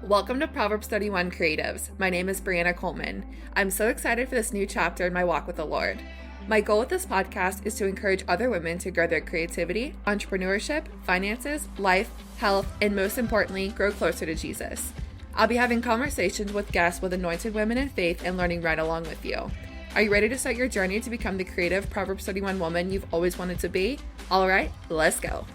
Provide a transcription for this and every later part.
Welcome to Proverbs 31 Creatives. My name is Brianna Coleman. I'm so excited for this new chapter in my walk with the Lord. My goal with this podcast is to encourage other women to grow their creativity, entrepreneurship, finances, life, health, and most importantly, grow closer to Jesus. I'll be having conversations with guests with anointed women in faith and learning right along with you. Are you ready to start your journey to become the creative Proverbs 31 woman you've always wanted to be? All right, let's go.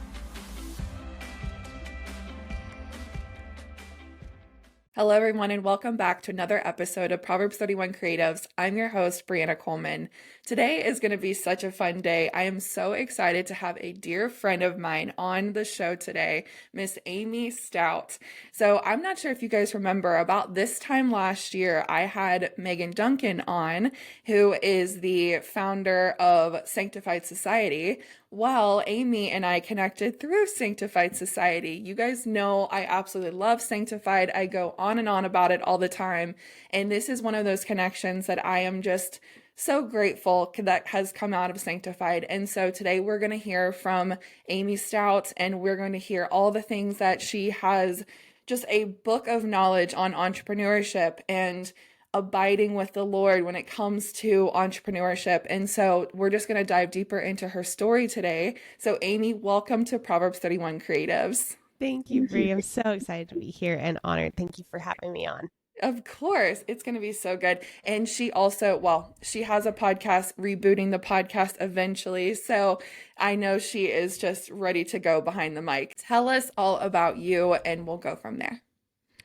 Hello, everyone, and welcome back to another episode of Proverbs 31 Creatives. I'm your host, Brianna Coleman. Today is going to be such a fun day. I am so excited to have a dear friend of mine on the show today, Miss Amy Stout. So I'm not sure if you guys remember, about this time last year, I had Megan Duncan on, who is the founder of Sanctified Society. Well, Amy and I connected through Sanctified Society. You guys know I absolutely love Sanctified. I go on and on about it all the time. And this is one of those connections that I am just so grateful that has come out of Sanctified. And so today we're going to hear from Amy Stout, and we're going to hear all the things that she has, just a book of knowledge on entrepreneurship and abiding with the Lord when it comes to entrepreneurship. And so we're just going to dive deeper into her story today. So Amy, welcome to Proverbs 31 Creatives. Thank you, Brie. I'm so excited to be here and honored. Thank you for having me on. Of course, it's going to be so good. And she also, she has a podcast, rebooting the podcast eventually. So I know she is just ready to go behind the mic. Tell us all about you and we'll go from there.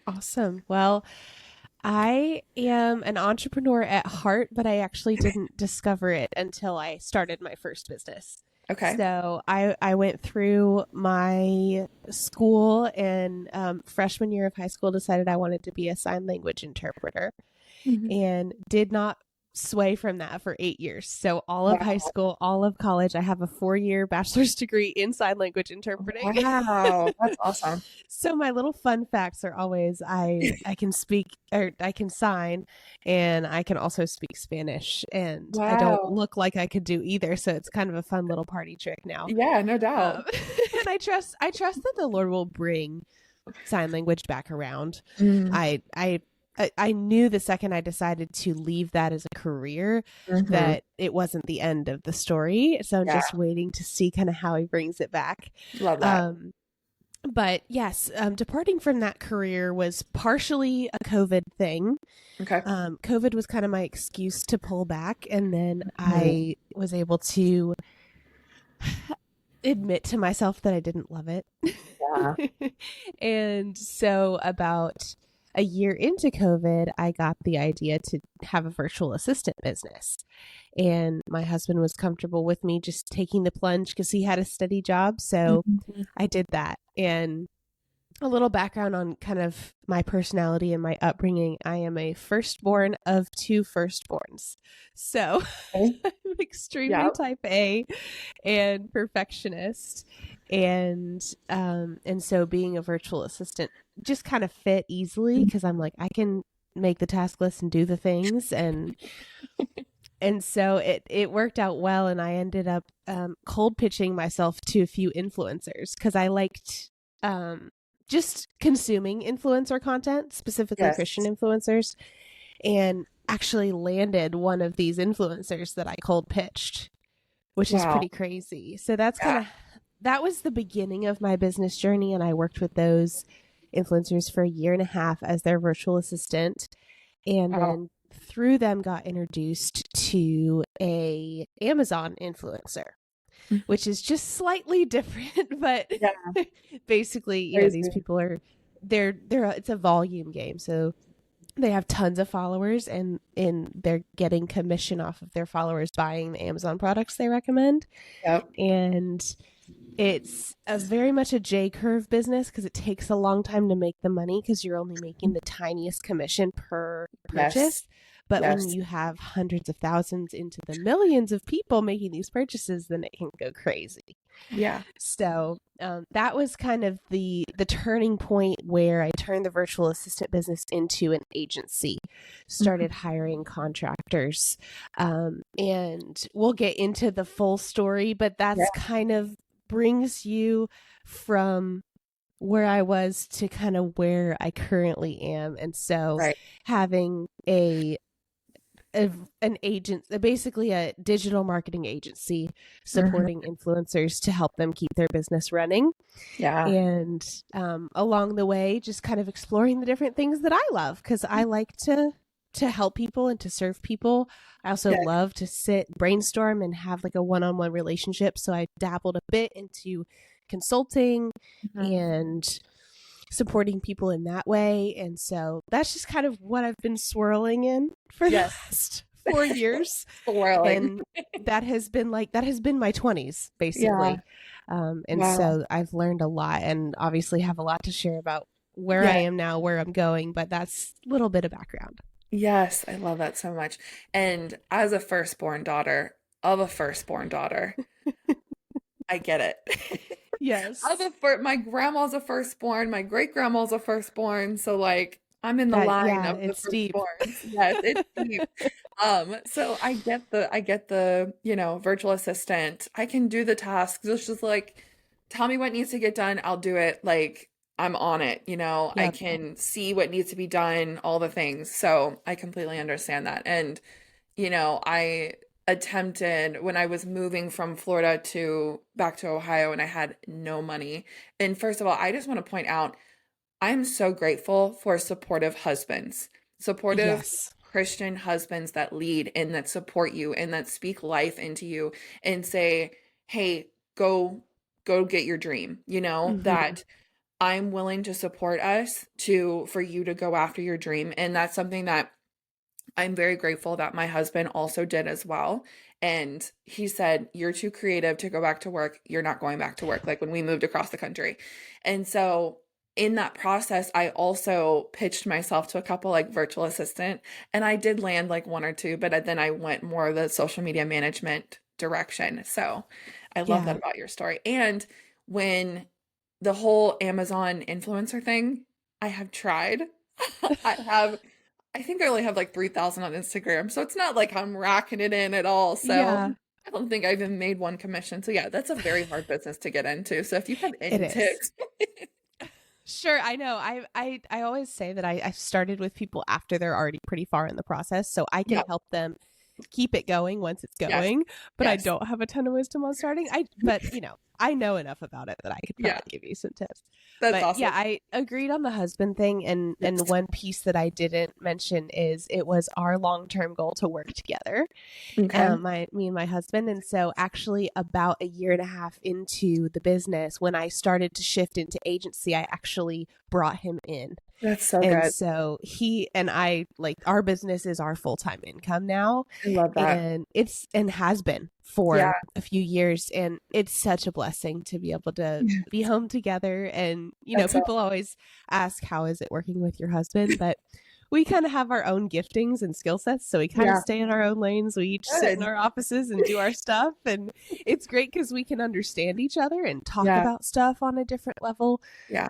Awesome. Well, I am an entrepreneur at heart, but I actually didn't discover it until I started my first business. Okay. So I went through my school and freshman year of high school, decided I wanted to be a sign language interpreter, and did not sway from that for 8 years. So all of high school, all of college, I have a 4-year bachelor's degree in sign language interpreting. Wow, that's awesome. So my little fun facts are always I can speak, or I can sign, and I can also speak Spanish, and I don't look like I could do either. So it's kind of a fun little party trick now. Yeah, no doubt. And I trust that the Lord will bring sign language back around. I knew the second I decided to leave that as a career that it wasn't the end of the story. So I'm just waiting to see kind of how he brings it back. Love that. But yes, departing from that career was partially a COVID thing. Okay. COVID was kind of my excuse to pull back. And then I was able to admit to myself that I didn't love it. Yeah. And so about a year into COVID, I got the idea to have a virtual assistant business. And my husband was comfortable with me just taking the plunge because he had a steady job. So I did that. And a little background on kind of my personality and my upbringing. I am a firstborn of 2 firstborns. So I'm extremely type A and perfectionist. And so being a virtual assistant just kind of fit easily because I'm like, I can make the task list and do the things. And so it worked out well. And I ended up cold pitching myself to a few influencers because I liked just consuming influencer content, specifically Christian influencers, and actually landed one of these influencers that I cold pitched, which is pretty crazy. So that's that was the beginning of my business journey. And I worked with those influencers for 1.5 years as their virtual assistant. And then through them got introduced to a Amazon influencer, which is just slightly different, but basically, you know, these people are, it's a volume game. So they have tons of followers and they're getting commission off of their followers buying the Amazon products they recommend. And it's very much a J curve business because it takes a long time to make the money because you're only making the tiniest commission per purchase. But when you have hundreds of thousands into the millions of people making these purchases, then it can go crazy. Yeah. So that was kind of the turning point where I turned the virtual assistant business into an agency, started hiring contractors. And we'll get into the full story, but that's kind of brings you from where I was to kind of where I currently am. And so Right. having an agent, basically a digital marketing agency Hmm. supporting influencers to help them keep their business running. Yeah. And along the way, just kind of exploring the different things that I love, because I like to help people and to serve people. I also Yeah. love to sit, brainstorm, and have like a one-on-one relationship. So I dabbled a bit into consulting Mhm. and supporting people in that way. And so that's just kind of what I've been swirling in for the Yes. last 4 years. Swirling. And that has been my 20s Yeah. basically. And Wow. so I've learned a lot, and obviously have a lot to share about where I Yeah. am now, where I'm going, but that's a little bit of background. Yes, I love that so much. And as a firstborn daughter of a firstborn daughter, I get it. Yes. My grandma's a firstborn, my great grandma's a firstborn, so like I'm in the That, line yeah, of the it's deep. firstborns. Yes, it's deep. So I get the, virtual assistant. I can do the tasks. It's just like, tell me what needs to get done, I'll do it. Like I'm on it, I Yep. can see what needs to be done, all the things. So I completely understand that. And I attempted when I was moving from Florida to back to Ohio and I had no money. And first of all, I just want to point out I'm so grateful for supportive husbands, supportive Yes. Christian husbands that lead and that support you and that speak life into you and say, "Hey, go get your dream." Hmm. That I'm willing to support us to for you to go after your dream. And that's something that I'm very grateful that my husband also did as well. And he said, "You're too creative to go back to work. You're not going back to work." Like when we moved across the country. And so in that process, I also pitched myself to a couple like virtual assistant, and I did land like one or two, but then I went more of the social media management direction. So I love that Yeah. about your story. And when the whole Amazon influencer thing, I have tried. I have I think I only have like 3,000 on Instagram, so it's not like I'm racking it in at all. So Yeah, I don't think I even made one commission. So yeah, that's a very hard business to get into. So if you have it any is. tips, Sure, I know. I always say that I started with people after they're already pretty far in the process, so I can yeah, help them keep it going once it's yes, going. But I yes, don't have a ton of wisdom on starting. But I know enough about it that I could yeah, probably give you some tips. that's But awesome. yeah, I agreed on the husband thing, and Yes. one piece that I didn't mention is it was our long term goal to work together, Okay. my me and my husband. And so actually about a year and a half into the business, when I started to shift into agency, I actually brought him in. That's so And good. so he and I, like, our business is our full-time income now, I love that. and it's and has been Yeah. for a few years, and it's such a blessing to be able to be home together. And That's people awesome. always ask, how is it working with your husband? But we kind of have our own giftings and skill sets, so we kind of Yeah. stay in our own lanes. We each sit in Good. our offices and do our stuff, and it's great because we can understand each other and talk Yeah. about stuff on a different level. Yeah.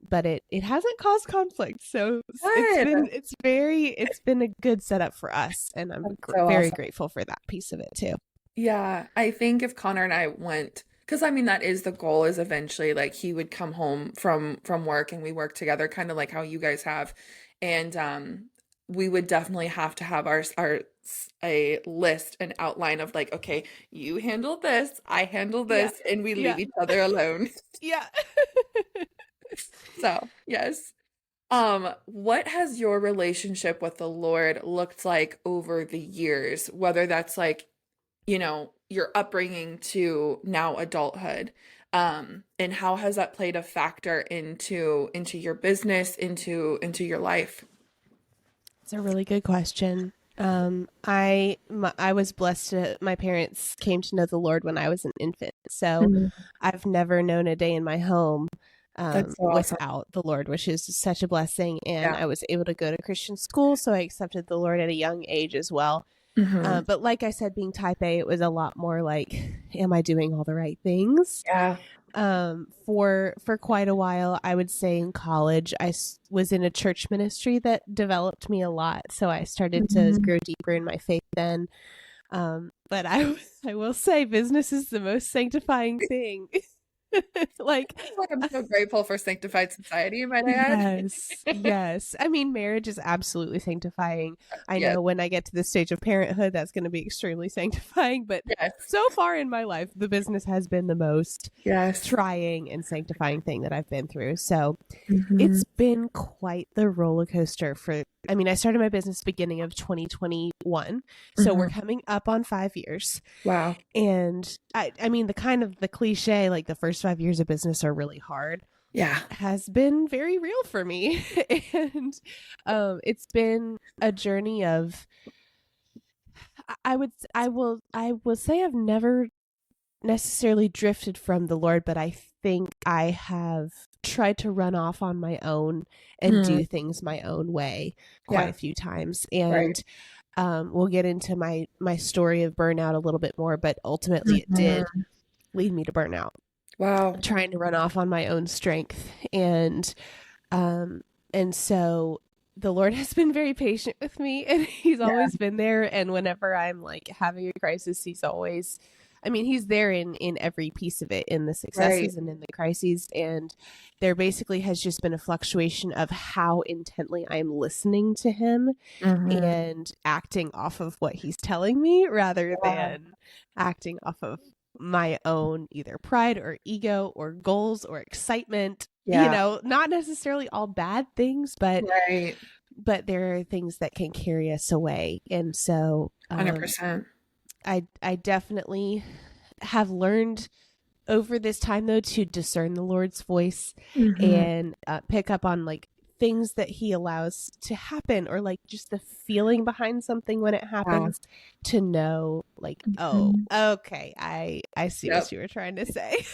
But it hasn't caused conflict, so Good. it's been a good setup for us, and I'm That's so very awesome. grateful for that piece of it too. Yeah, I think if Connor and I went, because I mean that is the goal is eventually like he would come home from work and we work together, kind of like how you guys have, and we would definitely have to have a list, an outline of like, okay, you handle this, I handle Yeah, this, and we yeah, leave each other alone. yeah. So yes. What has your relationship with the Lord looked like over the years? Whether that's like your upbringing to now adulthood. And how has that played a factor into your business, into your life? It's a really good question. I was blessed to my parents came to know the Lord when I was an infant, so Mhm. I've never known a day in my home That's so awesome. without the Lord, which is such a blessing. And Yeah. I was able to go to Christian school, so I accepted the Lord at a young age as well. Hmm. But like I said, being type A, it was a lot more like, am I doing all the right things? Yeah. For quite a while, I would say in college, was in a church ministry that developed me a lot, so I started to Mhm. grow deeper in my faith then. But I I will say, business is the most sanctifying thing. Like, It's like I'm so grateful for sanctified society, might I add? yes, yes. I mean, marriage is absolutely sanctifying. I Yes, know when I get to the stage of parenthood, that's going to be extremely sanctifying. But yes, so far in my life, the business has been the most yes. trying and sanctifying thing that I've been through. So Hmm. it's been quite the roller coaster for, I mean, I started my business beginning of 2021. So we're Hmm. coming up on 5 years. Wow. And I mean, the kind of the cliche, like the first 5 years of business are really hard, Yeah. has been very real for me. And it's been a journey of, I will say I've never necessarily drifted from the Lord, but I think I have tried to run off on my own and Mm. do things my own way quite Yeah. a few times. Right. And we'll get into my story of burnout a little bit more, but ultimately it did Hmm. lead me to burnout, Wow. trying to run off on my own strength. Um and so the Lord has been very patient with me, and he's Yeah. always been there. And whenever I'm like having a crisis, he's always, I mean, he's there in every piece of it, in the Right. successes and in the crises. And there basically has just been a fluctuation of how intently I'm listening to him Hmm. and acting off of what he's telling me, rather Yeah. than acting off of my own either pride or ego or goals or excitement. Yeah. Not necessarily all bad things, but Right. there are things that can carry us away. And so 100%. I definitely have learned over this time, though, to discern the Lord's voice Hmm. and pick up on like things that he allows to happen, or like just the feeling behind something when it Wow. happens, to know like, oh, Mhm. okay, I see what Yep. you were trying to say.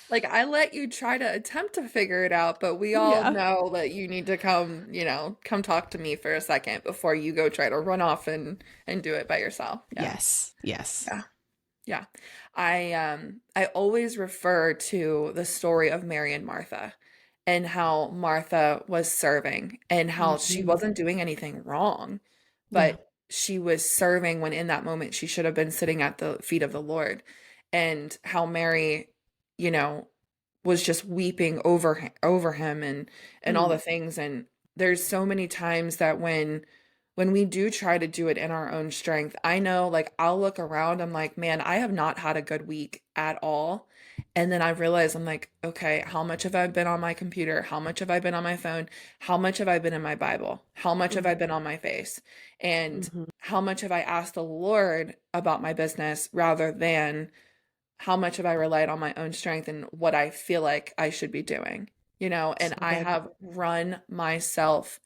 Like I let you try to attempt to figure it out, but we all Yeah. know that you need to come talk to me for a second before you go try to run off and do it by yourself. Yeah. Yes. Yes. Yeah. Yeah. I always refer to the story of Mary and Martha and how Martha was serving and how she Hmm. wasn't doing anything wrong, Yeah. but she was serving when in that moment she should have been sitting at the feet of the Lord. And how Mary, you know, was just weeping over him and all Mm. the things. And there's so many times that when we do try to do it in our own strength, I know like I'll look around, I'm like, man, I have not had a good week at all. And then I realize I'm like, okay, how much have I been on my computer? How much have I been on my phone? How much have I been in my Bible? How much have I Hmm. been on my face? And Hmm. how much have I asked the Lord about my business rather than how much have I relied on my own strength and what I feel like I should be doing, and So I good. have run myself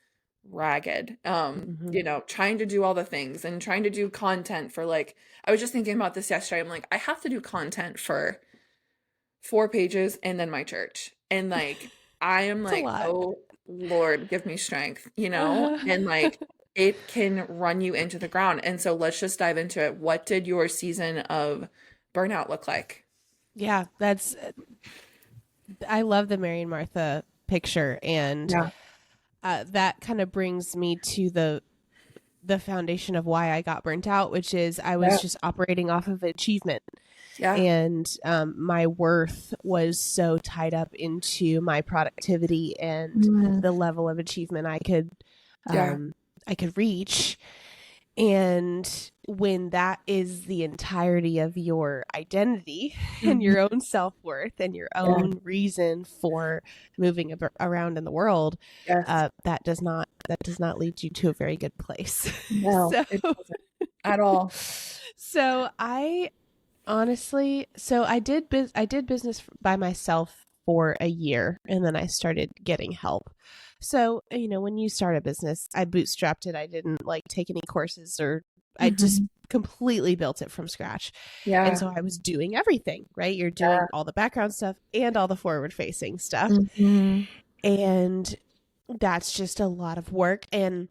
ragged, Hmm. trying to do all the things and trying to do content for like, I was just thinking about this yesterday. I'm like, I have to do content for 4 pages and then my church. And like, I am It's a like, lot. oh Lord, give me strength, and Uh, like, it can run you into the ground. And so let's just dive into it. What did your season of burnout look like? yeah, I love the Mary and Martha picture. And Yeah. that kind of brings me to the foundation of why I got burnt out, which is I was Yeah. just operating off of achievement. Yeah. And my worth was so tied up into my productivity and Mm. the level of achievement Yeah. um, I could reach. And when that is the entirety of your identity and Mhm. your own self-worth and your Yeah. own reason for moving around in the world, Yes. that does not lead you to a very good place. No, so it doesn't at all. so I honestly, I did business by myself for a year, and then I started getting help. So, when you start a business, I bootstrapped it. I didn't like take any courses, or I just Mhm. completely built it from scratch. And Yeah. so I was doing everything, right? You're doing Yeah. all the background stuff and all the forward facing stuff. Mhm. And that's just a lot of work. And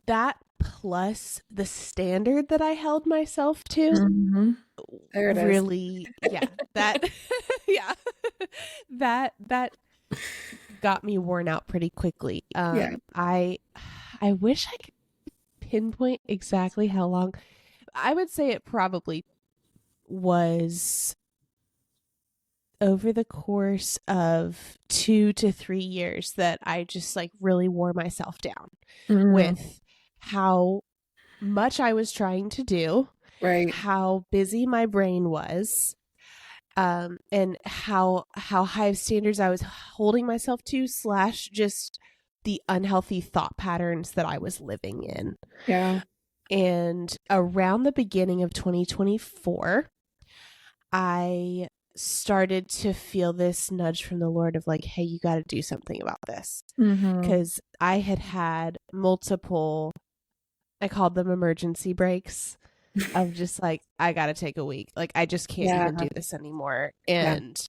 that, plus the standard that I held myself to, Mhm. There it is. really, yeah, that yeah, that got me worn out pretty quickly. Yeah. I wish I could pinpoint exactly how long. I would say it probably was over the course of 2 to 3 years that I just like really wore myself down Mm, with how much I was trying to do, right. how busy my brain was, and how high of standards I was holding myself to, slash just the unhealthy thought patterns that I was living in. Yeah. And around the beginning of 2024, I started to feel this nudge from the Lord of like, hey, you got to do something about this. Mm-hmm. Because I had multiple, I called them emergency breaks, of just like, I got to take a week. Like, I just can't Yeah. even do this anymore. Yeah. And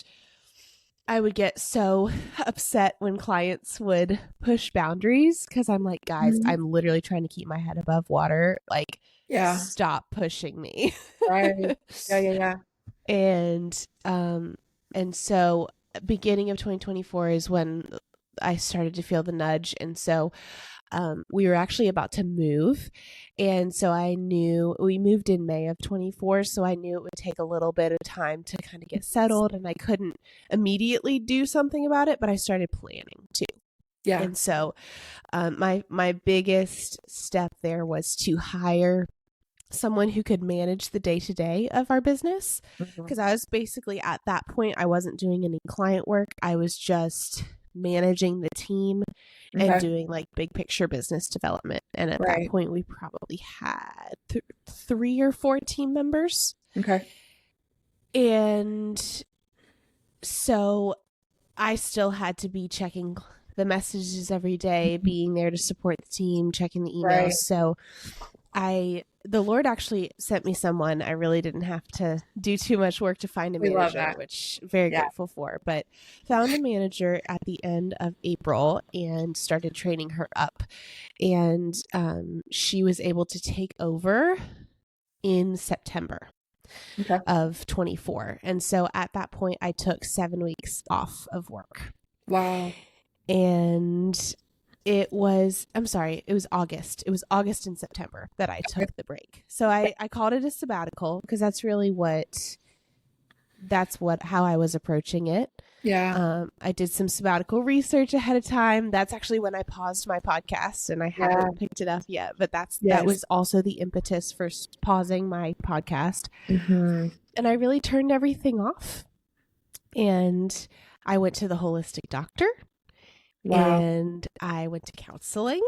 I would get so upset when clients would push boundaries because I'm like, guys, Mhm. I'm literally trying to keep my head above water. Like, Yeah. stop pushing me. Right. Yeah. Yeah. Yeah. and um and so beginning of 2024 is when I started to feel the nudge. And so we were actually about to move. And so I knew we moved in May of 24. So I knew it would take a little bit of time to kind of get settled, and I couldn't immediately do something about it, but I started planning too. Yeah. And so my biggest step there was to hire someone who could manage the day to day of our business. Mhm. Because I was basically at that point, I wasn't doing any client work. I was just managing the team and Okay. doing like big picture business development. And at that Right. point, we probably had 3 or 4 team members. Okay. And so I still had to be checking the messages every day, being there to support the team, checking the emails. Right. So the Lord actually sent me someone. I really didn't have to do too much work to find a We love manager, that. which I'm very Yeah. grateful for, but found a manager at the end of April and started training her up. And she was able to take over in September Okay. of 24. And so at that point, I took 7 weeks off of work. Wow. And I'm sorry, it was August. It was August and September that I Okay. took the break. So I called it a sabbatical because how I was approaching it. Yeah. I did some sabbatical research ahead of time. That's actually when I paused my podcast, and I Yeah. haven't picked it up yet, but that Yes. was also the impetus for pausing my podcast. Mm-hmm. And I really turned everything off. And I went to the holistic doctor, Wow. and I went to counseling,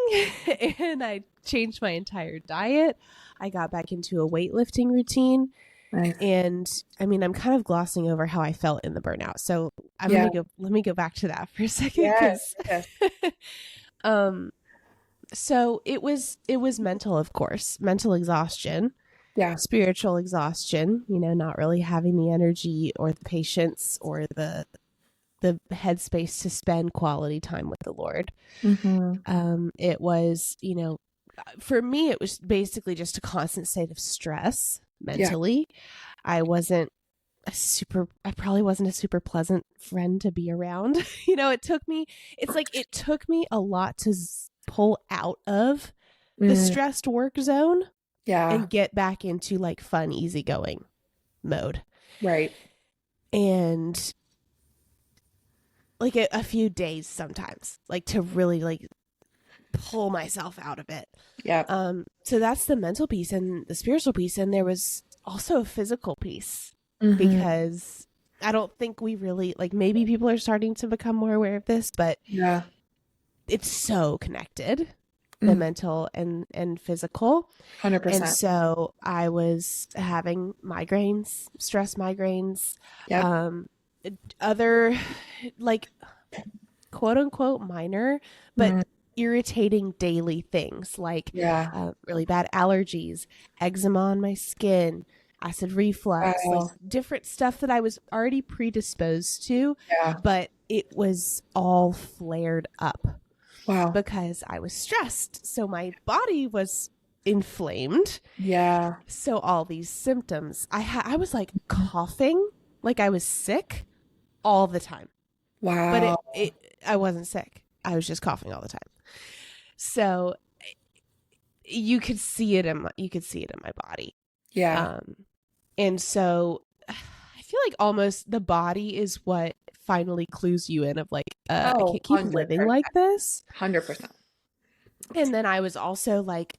and I changed my entire diet. I got back into a weightlifting routine. Nice. And I mean, I'm kind of glossing over how I felt in the burnout. So Yeah. let me go back to that for a second. Yes. Cause, Yes. um, so it was mental, of course, mental exhaustion, Yeah. spiritual exhaustion, not really having the energy or the patience or the headspace to spend quality time with the Lord. Mm-hmm. It was, for me, it was basically just a constant state of stress Yeah. mentally. I probably wasn't a super pleasant friend to be around. It took me a lot to pull out of the Mm. stressed work zone Yeah. and get back into like fun, easygoing mode. Right. And like a few days sometimes, like to really like pull myself out of it. Yeah. So that's the mental piece and the spiritual piece. And there was also a physical piece, Mm-hmm. because I don't think we really, like, maybe people are starting to become more aware of this, but Yeah. it's so connected, the Mm. mental and physical. And 100%. so I was having migraines, stress migraines, Yep. um, other like quote unquote minor, but Mm. irritating daily things like Yeah. really bad allergies, eczema on my skin, acid reflux, like Wow. different stuff that I was already predisposed to, Yeah. but it was all flared up Wow. because I was stressed. So my body was inflamed. Yeah. So all these symptoms, I was like coughing like I was sick all the time. But Wow. I wasn't sick. I was just coughing all the time. So you could see it in my body. Yeah. And so I feel feel like almost the body is what finally clues you in of like, I Oh, can't keep living 100%. like this. 100%. And then I was also like,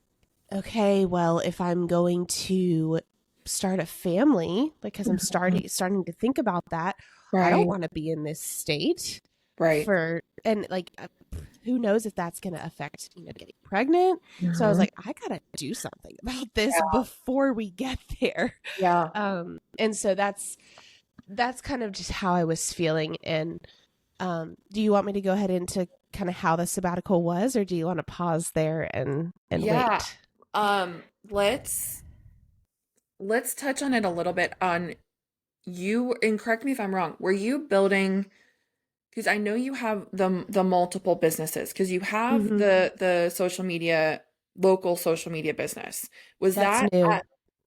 okay, well, if I'm going to start a family, because I'm Mhm. starting to think about that, I don't Right. want to be in this state Right. for, and like, who knows if that's going to affect, getting pregnant. So I was Mhm. like, I gotta do something about this Yeah. before we get there. Yeah. And so that's kind of just how I was feeling. And do you want me to go ahead into kind of how the sabbatical was, or do you want to pause there and Yeah. wait? Um, let's let's touch on it a little bit on you, and correct me if I'm wrong. Were you building, because I know you have the multiple businesses, because you have Mm-hmm. the social media, local social media business. Was That's that new. at,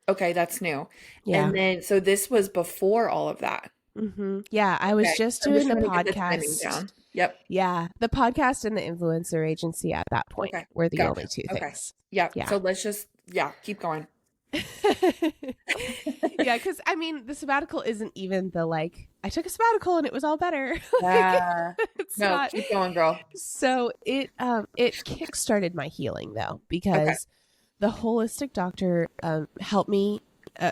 okay, that's new. Yeah. And then so this was before all of that. Mm-hmm. Yeah, I was Okay. just I'm just doing the trying to get the timing podcast. down. Yep. Yeah, the podcast and the influencer agency at that point Okay. were the only Gotcha. two Okay. things. Yep. Yeah. So let's just, yeah, keep going. Yeah, because I mean, the sabbatical isn't even the like, I took a sabbatical and it was all better. Like, Yeah. it's No, not. keep going, girl. So it kickstarted my healing though, Okay. because the holistic doctor helped me uh,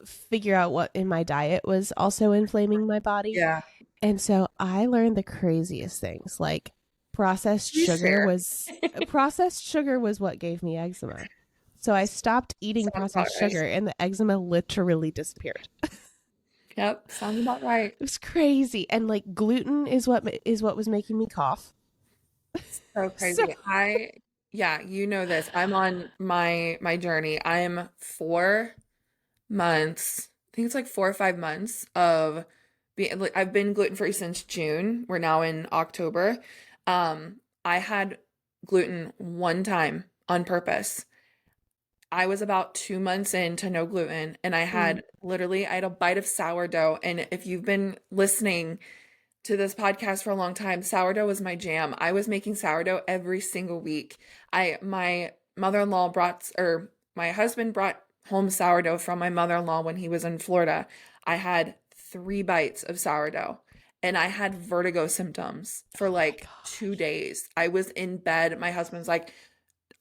figure out what in my diet was also inflaming my body. Yeah. And so I learned the craziest things, like You share. processed sugar was what gave me eczema. So I stopped eating Sounds about processed right. sugar and the eczema literally disappeared. Yep. Sounds about right. It was crazy. And like gluten is what was making me cough. So So crazy. Yeah, you know this. I'm on my journey. I'm 4 months, I think it's like 4 or 5 months of being, like, I've been gluten-free since June. We're now in October. I had gluten one time on purpose. I was about 2 months into no gluten, and mm, I had a bite of sourdough. And if you've been listening to this podcast for a long time, sourdough was my jam. I was making sourdough every single week. My mother-in-law brought, or my husband brought home sourdough from my mother-in-law when he was in Florida. I had 3 bites of sourdough, and I had vertigo symptoms for oh my like 2 days. I was in bed. My husband's like,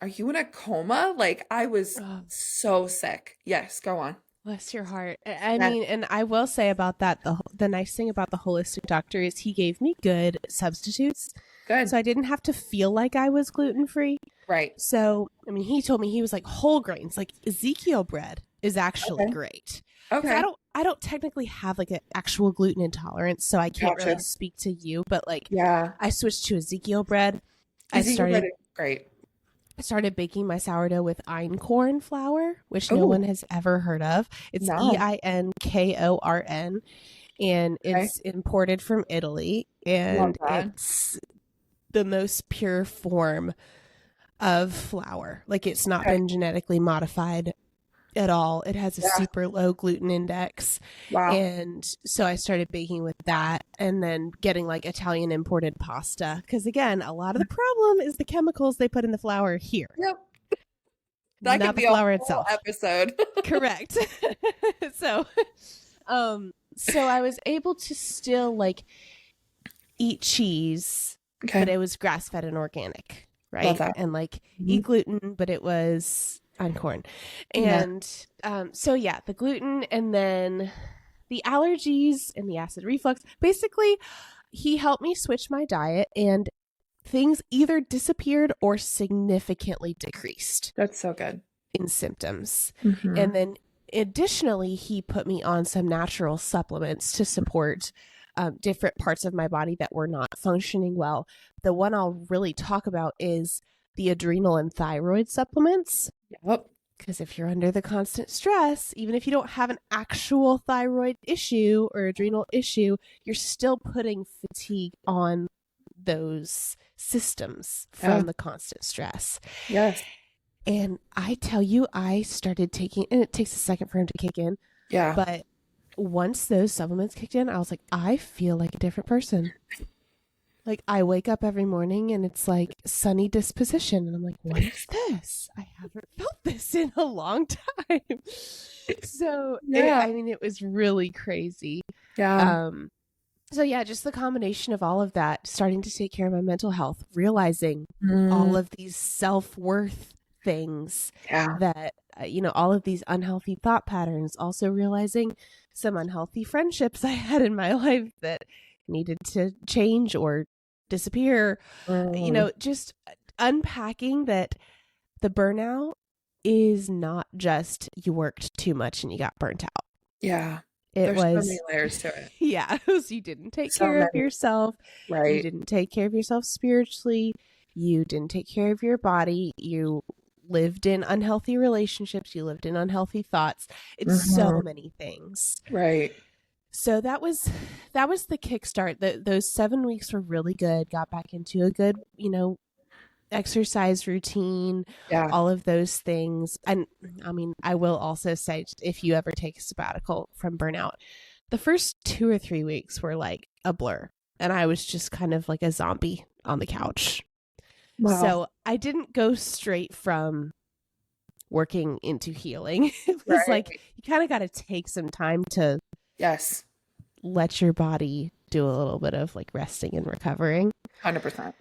"Are you in a coma?" Like, I was gosh. so sick. Yes, go on. Bless your heart. I Yes, mean, and I will say about that, the nice thing about the holistic doctor is he gave me good substitutes. good. So I didn't have to feel like I was gluten free. Right. So, I mean, he told me he was like whole grains, like Ezekiel bread is actually Okay. great. Because Okay. I don't technically have like an actual gluten intolerance, so I can't really Gotcha. speak to you, but like Yeah. I switched to Ezekiel bread. I Ezekiel bread started is great. baking my sourdough with einkorn flour, which no Oh, one has ever heard of. It's no. EINKORN, and Okay. it's imported from Italy, Love and that. it's the most pure form of flour. Like it's not Okay. been genetically modified at all. It has a Yeah. super low gluten index. Wow. And so I started baking with that and then getting like Italian imported pasta. Because again, a lot of the problem is the chemicals they put in the flour here, Yep. That could not the be a flour whole itself. episode. Correct. so, so I was able to still like eat cheese, but Okay. it was grass fed and organic, Love right? that. And like eat Mhm. gluten, but it was on corn. Yeah. And so, yeah, the gluten and then the allergies and the acid reflux. Basically, he helped me switch my diet and things either disappeared or significantly decreased That's so good. in symptoms. Hmm. And then additionally, he put me on some natural supplements to support different parts of my body that were not functioning well. The one I'll really talk about is the adrenal and thyroid supplements. Yep. Because if you're under the constant stress, even if you don't have an actual thyroid issue or adrenal issue, you're still putting fatigue on those systems Yeah. from the constant stress. Yes. And I tell you, I started taking, and it takes a second for him to kick in, Yeah. but once those supplements kicked in, I was like, I feel like a different person. Like I wake up every morning and it's like sunny disposition. And I'm like, what is this? I haven't felt this in a long time. So Yeah. I mean, it was really crazy. Yeah. Um, so yeah, just the combination of all of that, starting to take care of my mental health, realizing Mm, all of these self-worth things yeah. that, all of these unhealthy thought patterns, also realizing some unhealthy friendships I had in my life that needed to change or disappear, Mm, just unpacking that the burnout is not just you worked too much and you got burnt out. yeah. It There's so many was, layers to it. yeah, it was you didn't take So care of many. yourself. You Right. didn't take care of yourself spiritually. You didn't take care of your body. You lived in unhealthy relationships. You lived in unhealthy thoughts. It's so Hmm. many things. Right. So that was the kickstart. Those 7 weeks were really good. Got back into a good, exercise routine, Yeah. all of those things. And I mean, I will also say, if you ever take a sabbatical from burnout, the first 2 or 3 weeks were like a blur. And I was just kind of like a zombie on the couch. Wow. So I didn't go straight from working into healing. It was like Right. you kind of got to take some time to Yes. let your body do a little bit of like resting and recovering. 100%.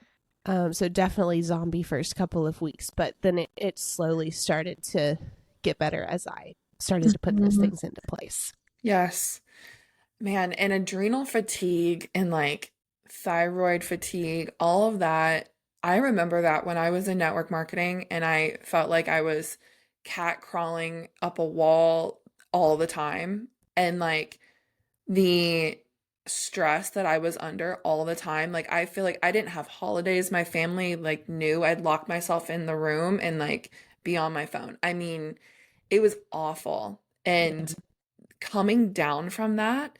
So definitely zombie first couple of weeks, but then it slowly started to get better as I started to put those Mhm. things into place. Yes. Man, and adrenal fatigue and like thyroid fatigue, all of that. I remember that when I was in network marketing and I felt like I was cat crawling up a wall all the time. And like the stress that I was under all the time, like I feel like I didn't have holidays. My family like knew I'd lock myself in the room and like be on my phone. I mean, it was awful. Yeah. And coming down from that,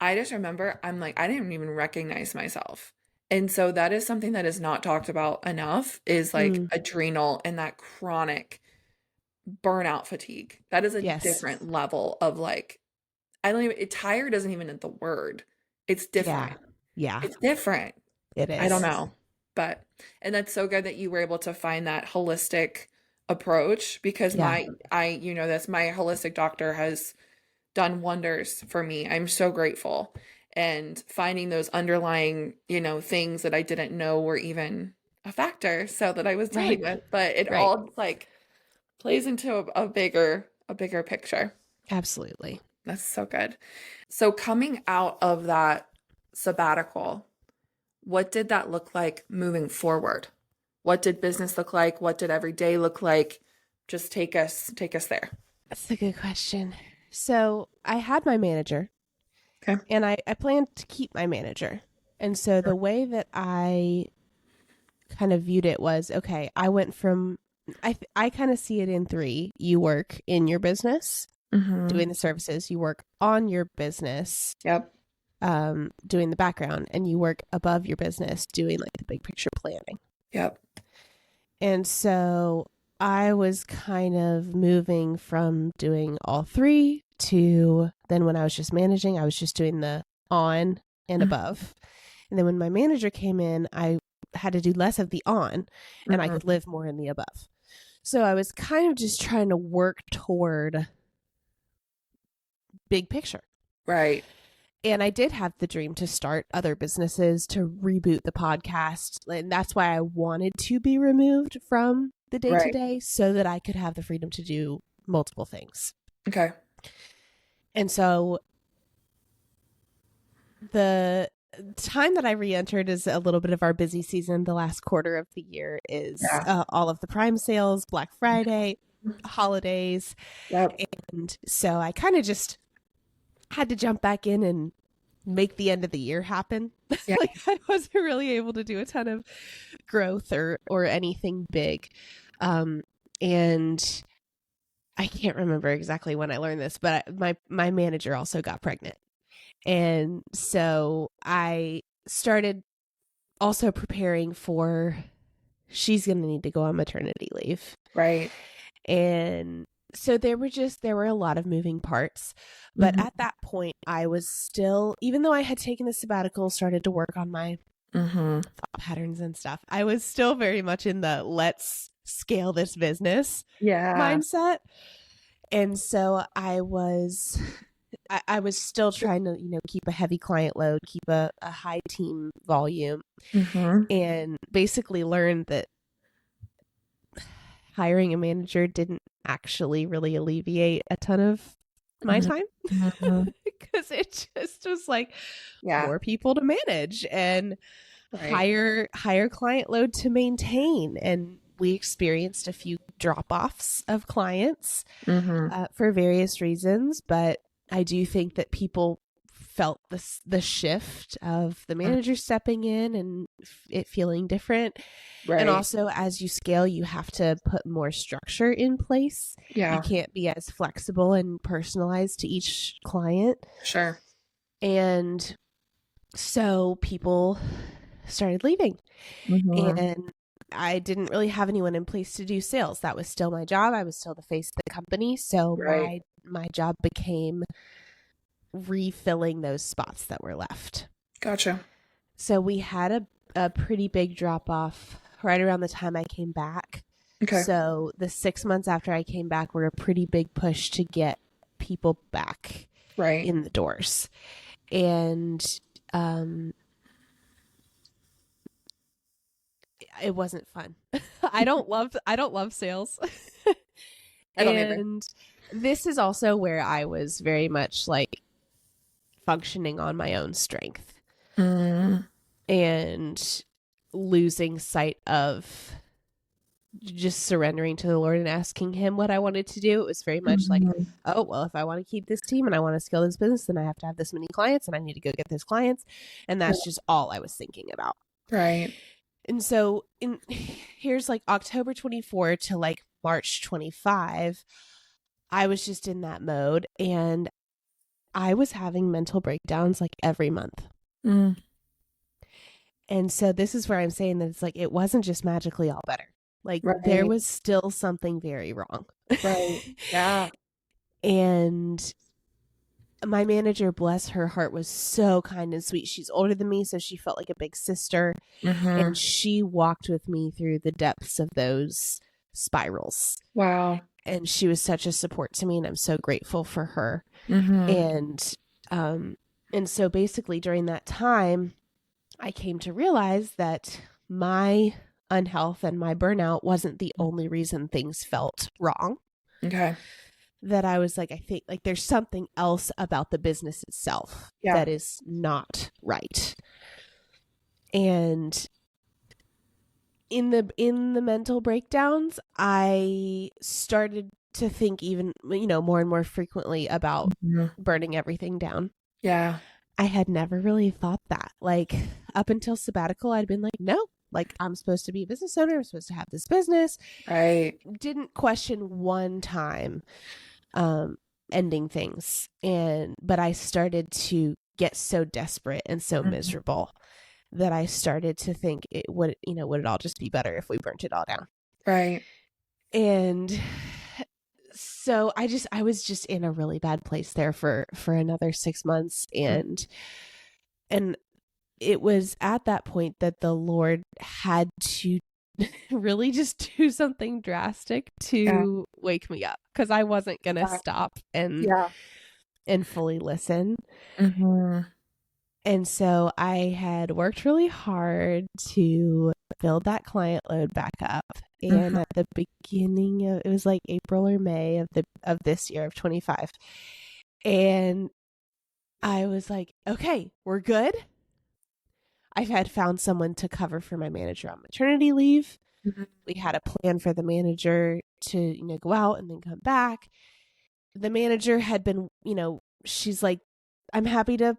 I just remember I'm like, I didn't even recognize myself. And so that is something that is not talked about enough is like Mm, adrenal and that chronic burnout fatigue. That is a yes. different level of like, I don't even, tired isn't even the word. It's Yeah. different. Yeah. It's different. It I don't is. know. But, and that's so good that you were able to find that holistic approach because Yeah. this, my holistic doctor has done wonders for me. I'm so grateful. And finding those underlying, things that I didn't know were even a factor so that I was Right. dealing with. But it Right. all like plays into a bigger picture. Absolutely. That's so good. So coming out of that sabbatical, what did that look like moving forward? What did business look like? What did every day look like? Just take us there. That's a good question. So I had my manager Okay. and I planned to keep my manager. And so the way that I kind of viewed it was okay, I went from, I kind of see it in three. You work in your business, Mm-hmm. doing the services, you work on your business, Yep. doing the background, and you work above your business, doing like the big picture planning. Yep. And so I was kind of moving from doing all three to then when I was just managing, I was just doing the on and above. And then when my manager came in, I had to do less of the on and I Mm-hmm. could live more in the above. So I was kind of just trying to work toward big picture. Right. And I did have the dream to start other businesses, to reboot the podcast. And that's why I wanted to be removed from the day to Right. day so that I could have the freedom to do multiple things. Okay. And so the time that I re-entered is a little bit of our busy season. The last quarter of the year is Yeah. all of the Prime sales, Black Friday, holidays. Yep. And so I kind of just had to jump back in and make the end of the year happen. Yeah. Like I wasn't really able to do a ton of growth or anything big. And I can't remember exactly when I learned this, but my manager also got pregnant. And so I started also preparing for she's going to need to go on maternity leave. Right. And so there were a lot of moving parts. But Mm-hmm. at that point, I was still, even though I had taken the sabbatical, started to work on my Mm-hmm. thought patterns and stuff. I was still very much in the let's scale this business Yeah. mindset. And so I was still trying to, keep a heavy client load, keep a high team volume, Mm-hmm. and basically learned that hiring a manager didn't actually really alleviate a ton of my time Mm-hmm. because it just was like Yeah. more people to manage and Right. higher client load to maintain. And we experienced a few drop-offs of clients Mm-hmm. for various reasons, but I do think that people felt the shift of the manager stepping in and it feeling different. And Right. also, as you scale, you have to put more structure in place. You Yeah. can't be as flexible and personalized to each client. Sure. And so people started leaving. Mm-hmm. And I didn't really have anyone in place to do sales. That was still my job. I was still the face of the company. So Right. my job became refilling those spots that were left. Gotcha. So we had a pretty big drop off right around the time I came back. Okay. So the 6 months after I came back were a pretty big push to get people back Right. in the doors. And it wasn't fun. I don't love sales. I don't either. And this is also where I was very much like functioning on my own strength Mm. and losing sight of just surrendering to the Lord and asking him what I wanted to do. It was very much like, Mhm. oh, well, if I want to keep this team and I want to scale this business, then I have to have this many clients and I need to go get those clients. And that's just all I was thinking about. Right. And so here's like October 24 to like March 25, I was just in that mode and I was having mental breakdowns like every month. Mm. And so this is where I'm saying that it's like it wasn't just magically all better. Like there Right. was still something very wrong. Right. Yeah. And my manager, bless her heart, was so kind and sweet. She's older than me, so she felt like a big sister. Mm-hmm. And she walked with me through the depths of those spirals. Wow. And she was such a support to me, and I'm so grateful for her. Mm-hmm. And so basically during that time, I came to realize that my unhealth and my burnout wasn't the only reason things felt wrong. Okay. That I was like, I think like there's something else about the business itself Yeah. that is not right. And in the mental breakdowns, I started to think even, more and more frequently about Mm-hmm. burning everything down. Yeah. I had never really thought that. Like up until sabbatical, I'd been like, no, like I'm supposed to be a business owner. I'm supposed to have this business. Right. Didn't question one time ending things. But I started to get so desperate and so Mm-hmm. miserable that I started to think would it all just be better if we burnt it all down? Right. And so I was just in a really bad place there for another 6 months. And it was at that point that the Lord had to really just do something drastic Yeah. to wake me up because I wasn't going to Yeah. stop and Yeah. fully listen. Mm-hmm. And so I had worked really hard to build that client load back up. And Mm-hmm. at the beginning of, it was like April or May of this year of 25. And I was like, okay, we're good. I had found someone to cover for my manager on maternity leave. Mm-hmm. We had a plan for the manager to, go out and then come back. The manager had been, she's like, I'm happy to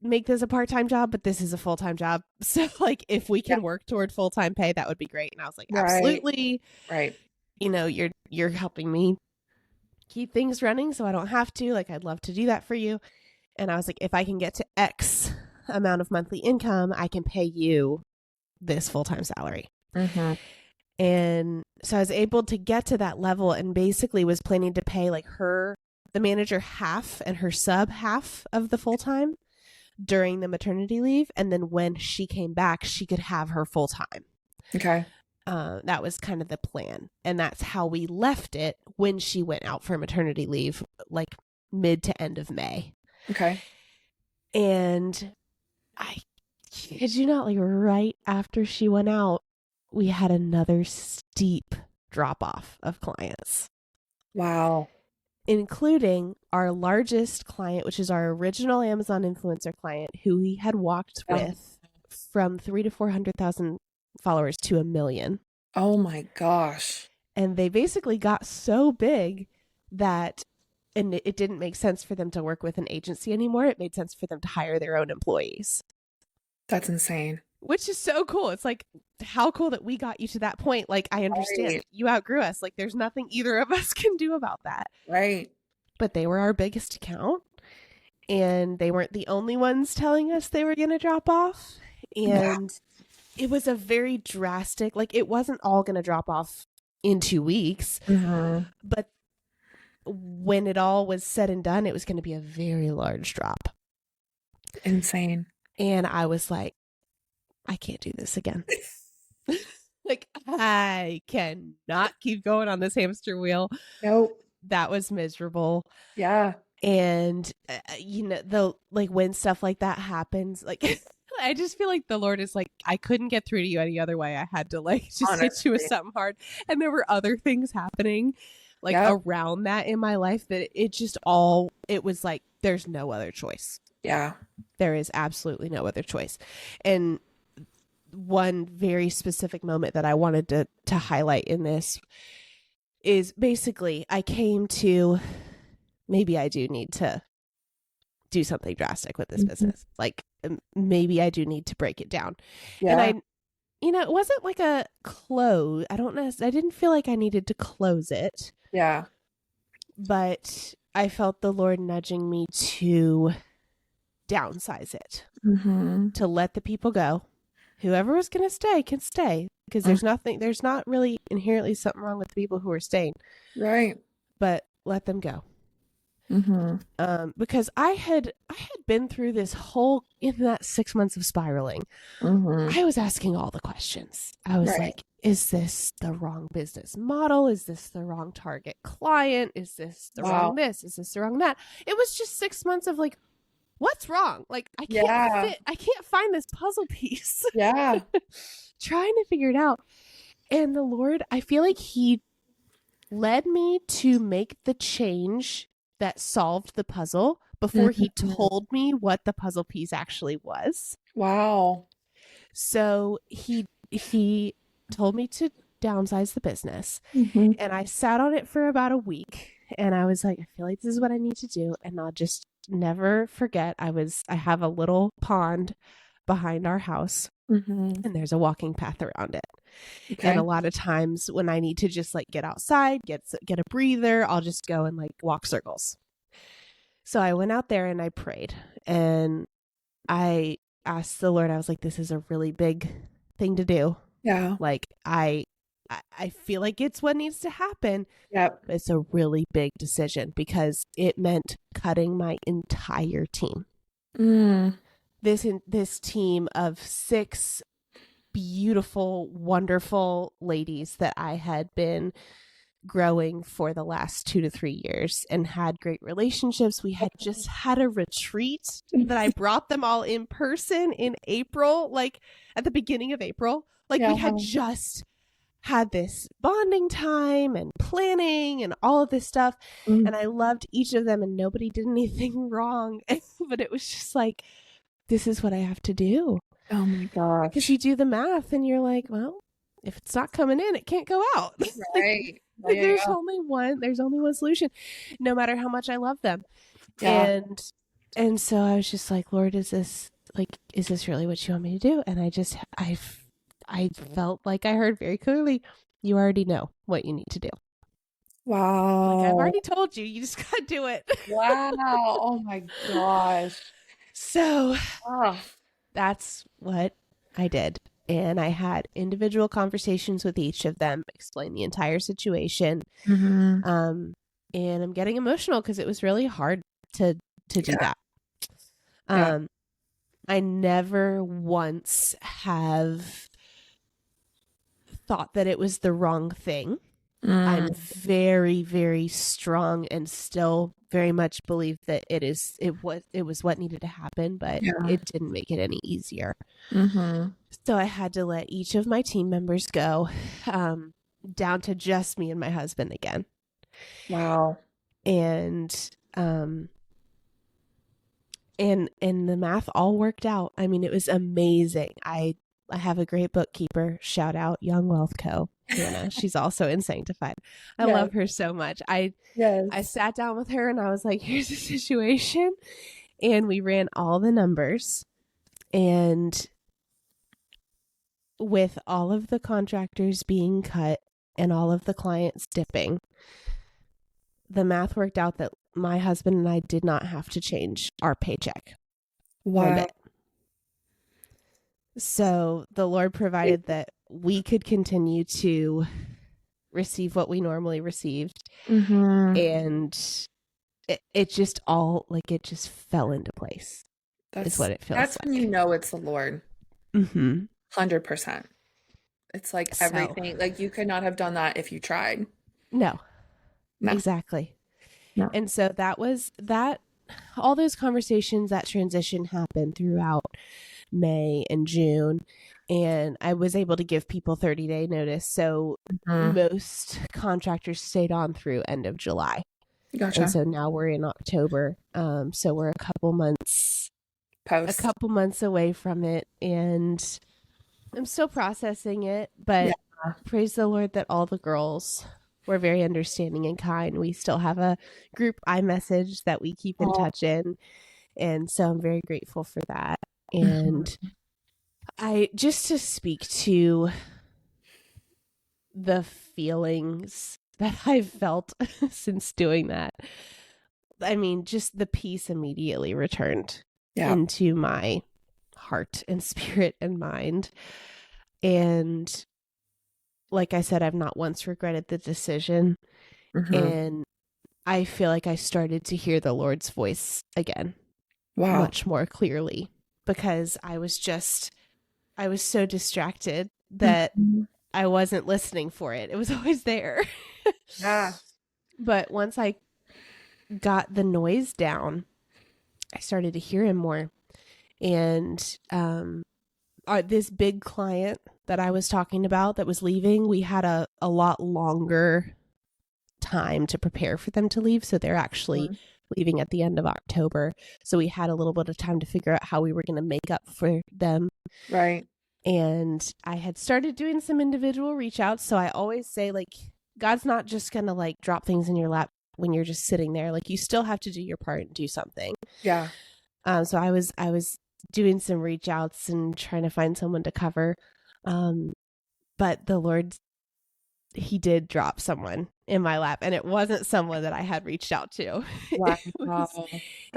make this a part-time job, but this is a full-time job. So like if we Yeah. can work toward full-time pay, that would be great. And I was like, Right. absolutely. Right. You're helping me keep things running so I don't have to. Like I'd love to do that for you. And I was like, if I can get to X amount of monthly income, I can pay you this full-time salary. Mm-hmm. And so I was able to get to that level and basically was planning to pay like the manager half and her sub half of the full-time. during the maternity leave. And then when she came back, she could have her full time. Okay. That was kind of the plan. And that's how we left it when she went out for maternity leave, like mid to end of May. Okay. And I kid you not, like right after she went out, we had another steep drop off of clients. Wow. Including our largest client, which is our original Amazon influencer client, who we had walked with from 300,000 to 400,000 followers to 1 million. Oh my gosh. And they basically got so big that, and it didn't make sense for them to work with an agency anymore. It made sense for them to hire their own employees. That's insane. Which is so cool. It's like, how cool that we got you to that point. Like, I understand Right. you outgrew us. Like, there's nothing either of us can do about that. Right. But they were our biggest account. And they weren't the only ones telling us they were going to drop off. And it was a very drastic, like, it wasn't all going to drop off in 2 weeks. Mm-hmm. But when it all was said and done, it was going to be a very large drop. Insane. And I was like, I can't do this again. Like, I cannot keep going on this hamster wheel. Nope. That was miserable. Yeah. And, when stuff like that happens, like, I just feel like the Lord is like, I couldn't get through to you any other way. I had to, like, just hit you with something hard. And there were other things happening, like, around that in my life that it was like, there's no other choice. Yeah. There is absolutely no other choice. And one very specific moment that I wanted to highlight in this is basically I came to, maybe I do need to do something drastic with this business. Like, maybe I do need to break it down. Yeah. And it wasn't like a close. I didn't feel like I needed to close it. Yeah. But I felt the Lord nudging me to downsize it, to let the people go. Whoever was going to stay can stay, because there's not really inherently something wrong with the people who are staying. Right. But let them go. Because I had been through this whole, in that 6 months of spiraling, I was asking all the questions. I was like, is this the wrong business model? Is this the wrong target client? Is this the wrong this? Is this the wrong that? It was just 6 months of like, what's wrong? Like, I can't find this puzzle piece. Yeah. Trying to figure it out. And the Lord, I feel like he led me to make the change that solved the puzzle before he told me what the puzzle piece actually was. Wow. So he told me to downsize the business. And I sat on it for about a week. And I was like, I feel like this is what I need to do. And I'll just never forget, I have a little pond behind our house, and there's a walking path around it. Okay. And a lot of times when I need to just like get outside, get a breather, I'll just go and like walk circles. So I went out there and I prayed, and I asked the Lord, I was like, this is a really big thing to do. Yeah. Like, I feel like it's what needs to happen. Yep. It's a really big decision because it meant cutting my entire team. This team of 6 beautiful, wonderful ladies that I had been growing for the last 2 to 3 years and had great relationships. We had just had a retreat that I brought them all in person in April, like at the beginning of April. Like, we had just had this bonding time and planning and all of this stuff. And I loved each of them and nobody did anything wrong. But it was just like, this is what I have to do. Oh my gosh. Because you do the math and you're like, well, if it's not coming in, it can't go out. Right. Like, there's only one solution, no matter how much I love them. Yeah. And so I was just like, Lord, is this really what you want me to do? And I felt like I heard very clearly, you already know what you need to do. Wow. Like, I've already told you, you just got to do it. Wow. Oh my gosh. So that's what I did. And I had individual conversations with each of them, explain the entire situation. And I'm getting emotional because it was really hard to do that. I never once have thought that it was the wrong thing. I'm Mm, very, very strong and still very much believe that it was what needed to happen, but yeah. it didn't make it any easier. Mm-hmm. So I had to let each of my team members go, um, down to just me and my husband again. Wow. And um and the math all worked out. I mean, it was amazing. I have a great bookkeeper. Shout out Young Wealth Co. Hannah. She's also in Sanctified. I Yes. love her so much. I Yes. sat down with her and I was like, here's the situation. And we ran all the numbers. And with all of the contractors being cut and all of the clients dipping, the math worked out that my husband and I did not have to change our paycheck one Wow. bit. So the Lord provided that we could continue to receive what we normally received. Mm-hmm. And it just all, like, it just fell into place, is what it feels That's when you like. know it's the Lord. Mm-hmm. 100%. It's like So, everything, like you could not have done that if you tried. no, No. exactly. No. And so that was that. All those conversations, that transition happened throughout May and June. And I was able to give people 30-day notice. So Mm-hmm. most contractors stayed on through end of July. And Gotcha. so now we're in October. So we're a Post. couple months away from it. And I'm still processing it, Yeah. but praise the Lord that all the girls were very understanding and kind. We still have a group iMessage that we keep in Oh. touch in. And so I'm very grateful for that. And Mm-hmm. I just to speak to the feelings that I've felt since doing that. I mean, just the peace immediately returned Yeah. into my heart and spirit and mind. And like I said, I've not once regretted the decision. Mm-hmm. And I feel like I started to hear the Lord's voice again, Wow. much more clearly, because I was so distracted that Mm-hmm. I wasn't listening for it. It was always there. Yeah. But once I got the noise down, I started to hear him more. And this big client that I was talking about that was leaving, we had a lot longer time to prepare for them to leave. So they're actually Mhm. leaving at the end of October. So we had a little bit of time to figure out how we were going to make up for them. Right. And I had started doing some individual reach outs. So I always say, like, God's not just going to like drop things in your lap when you're just sitting there. Like, you still have to do your part and do something. Yeah. So I was doing some reach outs and trying to find someone to cover. But the Lord, he did drop someone in my lap, and it wasn't someone that I had reached out to. Wow. It That's so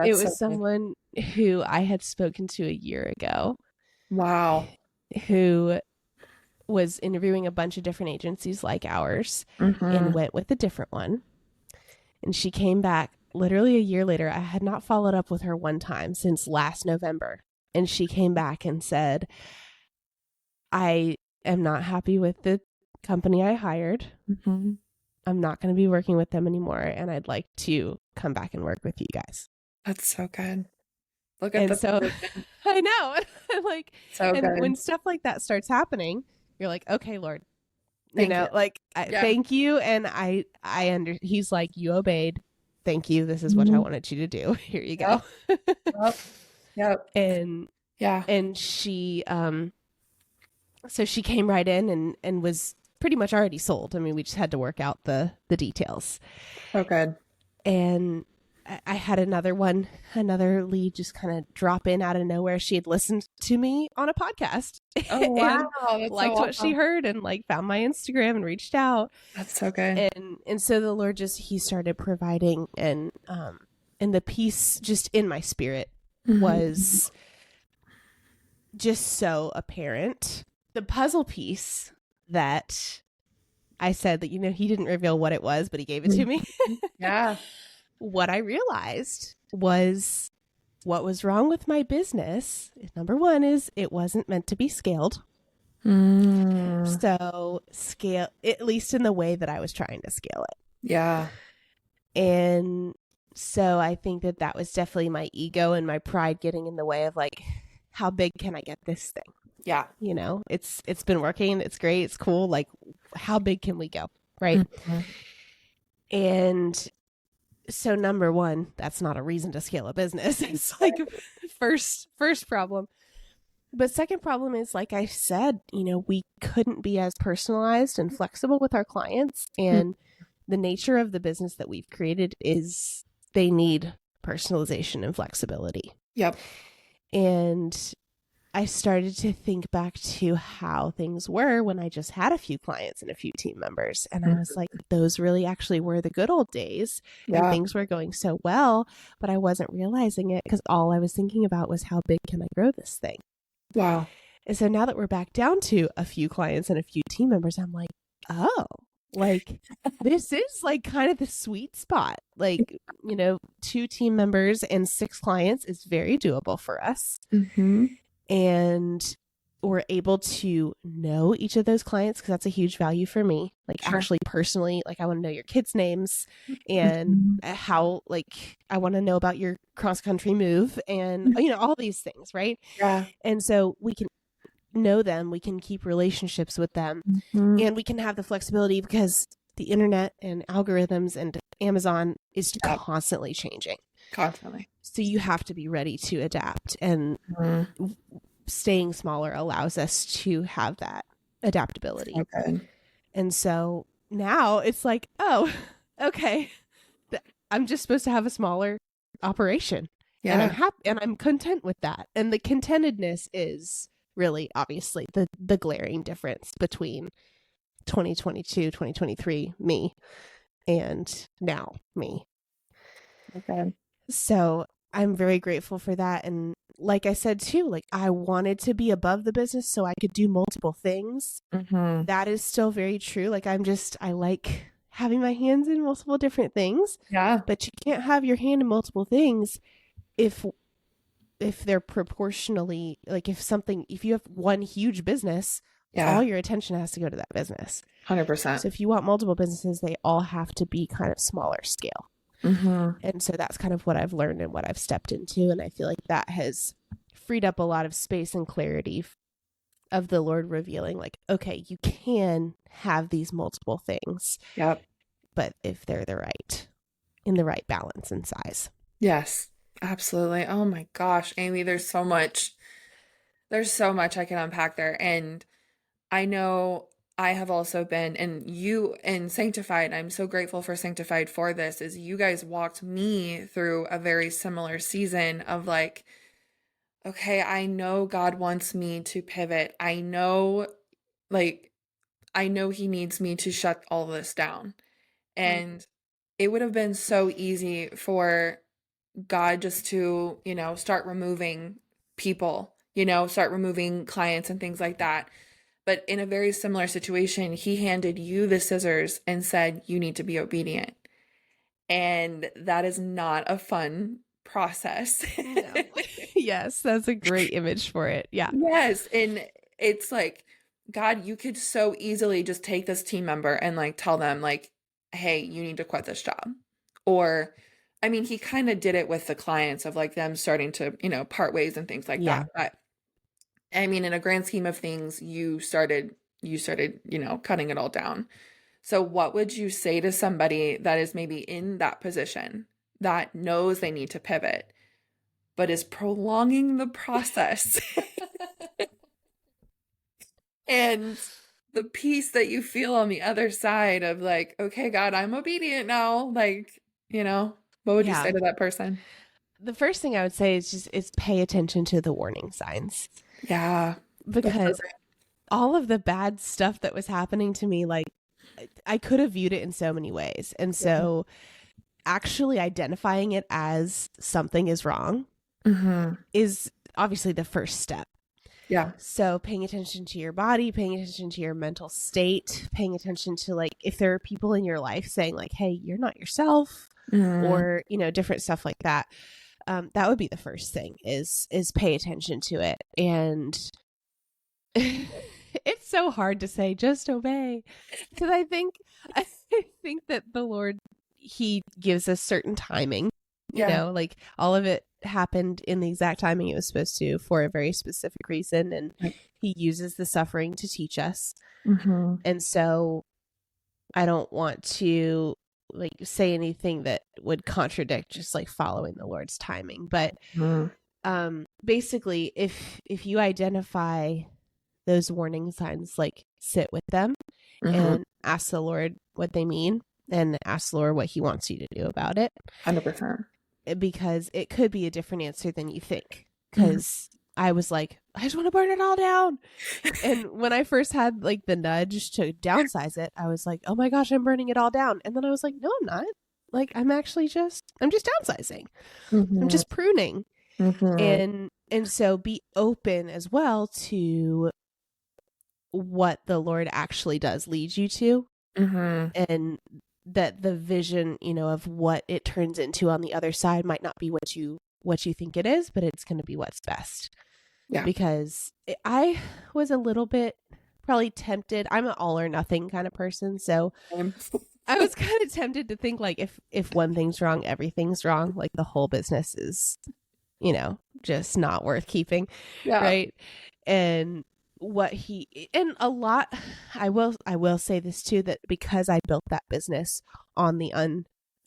was good. someone who I had spoken to a year ago, Wow. who was interviewing a bunch of different agencies like ours and Mm-hmm. went with a different one. And she came back literally a year later. I had not followed up with her one time since last November. And she came back and said, I am not happy with the company I hired. Mm-hmm. I'm not going to be working with them anymore. And I'd like to come back and work with you guys. That's so good. Look at And the so provision. I know, like, So and when good. stuff like that starts happening, you're like, okay, Lord, Thank you. like, Yeah. thank you. And he's like, you obeyed. Thank you. This is what I Mhm. wanted you to do. Here you go. Yep. Yep. Yep. and, Yeah. and so she came right in and was pretty much already sold. I mean, we just had to work out the details. So good. And I had another lead just kind of drop in out of nowhere. She had listened to me on a podcast Oh, wow. and That's so liked what she awesome. heard and like found my Instagram and reached out. That's so good. And so the Lord he started providing, and the peace just in my spirit Mhm. was just so apparent. The puzzle piece that I said that, he didn't reveal what it was, but he gave it to me. Yeah. What I realized was what was wrong with my business, number one, is it wasn't meant to be scaled. Mm, So scale, at least in the way that I was trying to scale it. yeah. And so I think that that was definitely my ego and my pride getting in the way of like, how big can I get this thing? Yeah. You know, it's been working. It's great. It's cool. Like, how big can we go? Right. Mhm. And so number one, that's not a reason to scale a business. It's like first problem. But second problem is, like I said, you know, we couldn't be as personalized and flexible with our clients. Mm, And the nature of the business that we've created is they need personalization and flexibility. Yep. And I started to think back to how things were when I just had a few clients and a few team members. And I Mm, was like, those really actually were the good old days. And yeah. things were going so well, but I wasn't realizing it because all I was thinking about was how big can I grow this thing? Wow. And so now that we're back down to a few clients and a few team members, I'm like, oh, like this is like kind of the sweet spot. Like, you know, 2 team members and 6 clients is very doable for us. Mm-hmm. And we're able to know each of those clients because that's a huge value for me. Like, Sure. actually, personally, like I want to know your kids' names and Mhm. how, like, I want to know about your cross country move and, you know, all these things, right? Yeah. And so we can know them, we can keep relationships with them, Mhm. and we can have the flexibility because the internet and algorithms and Amazon is Yep. constantly changing. Constantly. So you have to be ready to adapt, and Mm, staying smaller allows us to have that adaptability. so good. And so now it's like, oh, okay, I'm just supposed to have a smaller operation. And I'm Yeah. happy and I'm content with that. And the contentedness is really obviously the glaring difference between 2022, 2023 me and now me. Okay. So I'm very grateful for that. And like I said too, like I wanted to be above the business so I could do multiple things. Mm-hmm. That is still very true. Like I like having my hands in multiple different things, Yeah. but you can't have your hand in multiple things if they're proportionally, like if you have one huge business, all Yeah. your attention has to go to that business. 100%. So if you want multiple businesses, they all have to be kind of smaller scale. Mm-hmm. And so that's kind of what I've learned and what I've stepped into. And I feel like that has freed up a lot of space and clarity of the Lord revealing, like, okay, you can have these multiple things, Yep. but if they're in the right balance and size. Yes. Absolutely. Oh my gosh, Amy, there's so much. There's so much I can unpack there. And I know I have also been, and you and Sanctified, I'm so grateful for Sanctified for this, is you guys walked me through a very similar season of like, okay, I know God wants me to pivot. Like, I know He needs me to shut all this down. Mm-hmm. And it would have been so easy for God just to, start removing people, start removing clients and things like that. But in a very similar situation, he handed you the scissors and said, you need to be obedient. And that is not a fun process. No. Yes, that's a great image for it. Yeah. Yes. And it's like, God, you could so easily just take this team member and like tell them, like, hey, you need to quit this job. Or, I mean, he kind of did it with the clients of like them starting to, part ways and things like Yeah. that. But I mean, in a grand scheme of things, you started, cutting it all down. So what would you say to somebody that is maybe in that position that knows they need to pivot, but is prolonging the process and the peace that you feel on the other side of like, okay, God, I'm obedient now. Like, what would you say Yeah. to that person? The first thing I would say is pay attention to the warning signs, Yeah, that's so because all of the bad stuff that was happening to me, like I could have viewed it in so many ways. And great. so actually identifying it as something is wrong Mm-hmm. is obviously the first step. Yeah. So paying attention to your body, paying attention to your mental state, paying attention to like if there are people in your life saying like, hey, you're not yourself, Mm-hmm. or, different stuff like that. that would be the first thing is pay attention to it. And it's so hard to say just obey, because I think that the Lord, he gives us certain timing, Yeah. like all of it happened in the exact timing it was supposed to for a very specific reason, and Right. he uses the suffering to teach us. Mm-hmm. And so I don't want to like say anything that would contradict just like following the Lord's timing. But basically, if you identify those warning signs, like sit with them Mm-hmm. and ask the Lord what they mean, and ask the Lord what he wants you to do about it, 100%. because it could be a different answer than you think. Mm-hmm. Because I was like, I just want to burn it all down. And when I first had like the nudge to downsize it, I was like, oh my gosh, I'm burning it all down. And then I was like, no, I'm not. Like, I'm just downsizing. Mm-hmm. I'm just pruning. Mm-hmm. And so be open as well to what the Lord actually does lead you to. Mm-hmm. And that the vision, of what it turns into on the other side might not be what you think it is, but it's going to be what's best. Yeah. Because I was a little bit probably tempted. I'm an all or nothing kind of person. So I was kind of tempted to think like if one thing's wrong, everything's wrong. Like the whole business is, just not worth keeping. Yeah. Right. And a lot, I will say this too, that because I built that business on the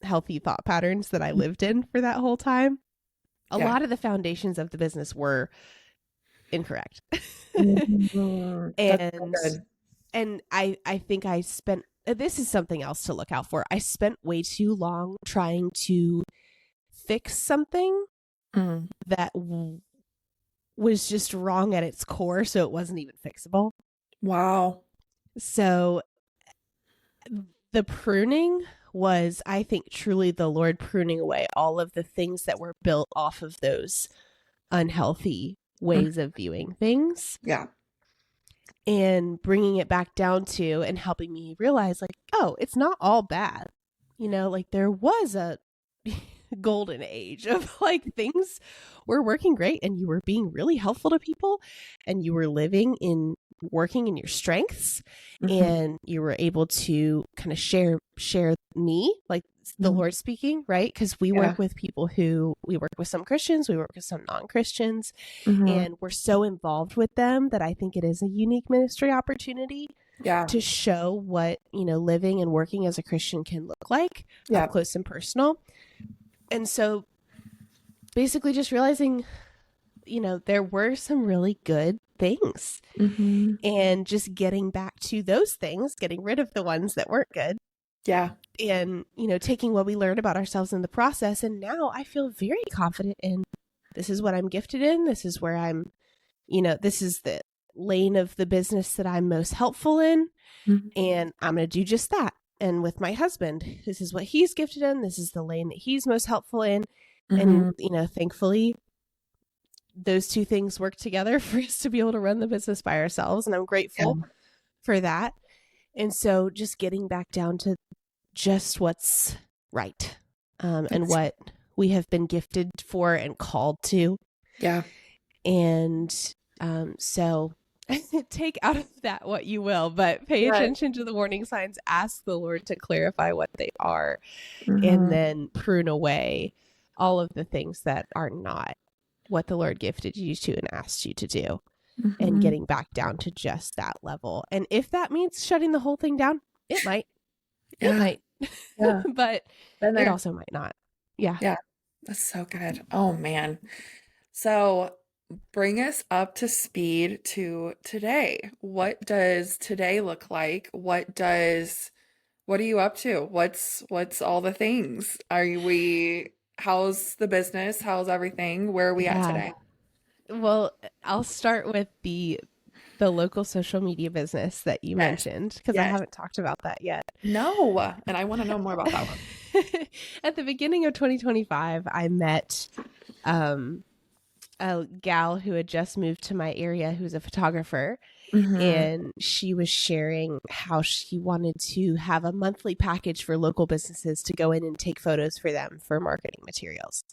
unhealthy thought patterns that I lived in for that whole time, a lot of the foundations of the business were incorrect. Mm-hmm. And I think I spent, this is something else to look out for. I spent way too long trying to fix something that was just wrong at its core, so it wasn't even fixable. Wow. So the pruning was, I think, truly the Lord pruning away all of the things that were built off of those unhealthy ways of viewing things. Yeah. And bringing it back down to and helping me realize like, oh, it's not all bad. Like there was a golden age of like things were working great and you were being really helpful to people and you were working in your strengths, and you were able to kind of share me, like the Lord speaking, right? Because we work with people we work with some Christians, we work with some non-Christians, and we're so involved with them that I think it is a unique ministry opportunity to show what, living and working as a Christian can look like up close and personal. And so basically just realizing, there were some really good things, and just getting back to those things, getting rid of the ones that weren't good. Yeah. And, taking what we learned about ourselves in the process. And now I feel very confident in this is what I'm gifted in. This is where I'm, this is the lane of the business that I'm most helpful in. And I'm going to do just that. And with my husband, this is what he's gifted in. This is the lane that he's most helpful in. And, thankfully, those two things work together for us to be able to run the business by ourselves. And I'm grateful for that. And so just getting back down to just what's right, and what we have been gifted for and called to. Yeah. And so take out of that what you will, but pay attention to the warning signs, ask the Lord to clarify what they are, and then prune away all of the things that are not what the Lord gifted you to and asked you to do, and getting back down to just that level. And if that means shutting the whole thing down, it might. It might. But it also might not. Yeah. Yeah. That's so good. Oh, man. So bring us up to speed to today. What does today look like? What are you up to? What's all the things? How's the business? How's everything? Where are we at today? Well, I'll start with the local social media business that you mentioned, because I haven't talked about that yet. No, and I want to know more about that one. At the beginning of 2025, I met a gal who had just moved to my area who's a photographer, and she was sharing how she wanted to have a monthly package for local businesses to go in and take photos for them for marketing materials.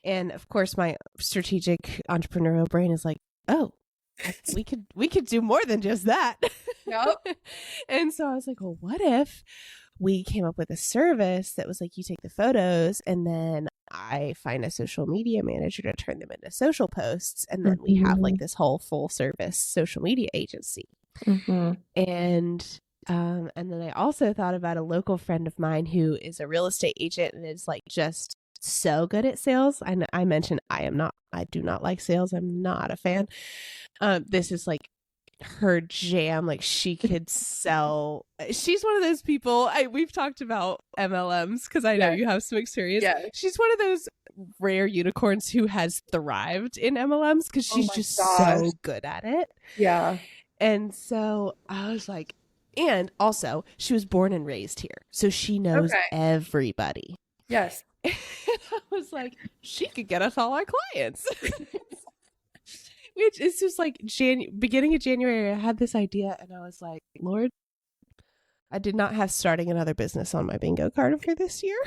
And of course, my strategic entrepreneurial brain is like, oh, we could do more than just that. Yep. And so I was like, well, what if we came up with a service that was like, you take the photos and then I find a social media manager to turn them into social posts. And then we have like this whole full service social media agency. And then I also thought about a local friend of mine who is a real estate agent and is like just so good at sales. I mentioned I do not like sales. I'm not a fan. This is like her jam. Like she could sell. She's one of those people. We've talked about MLMs because I know you have some experience. Yeah. She's one of those rare unicorns who has thrived in MLMs because she's just so good at it. Yeah. And so I was like, and also she was born and raised here, so she knows everybody. Yes. And I was like, she could get us all our clients. Which is just like beginning of January, I had this idea and I was like, Lord, I did not have starting another business on my bingo card for this year,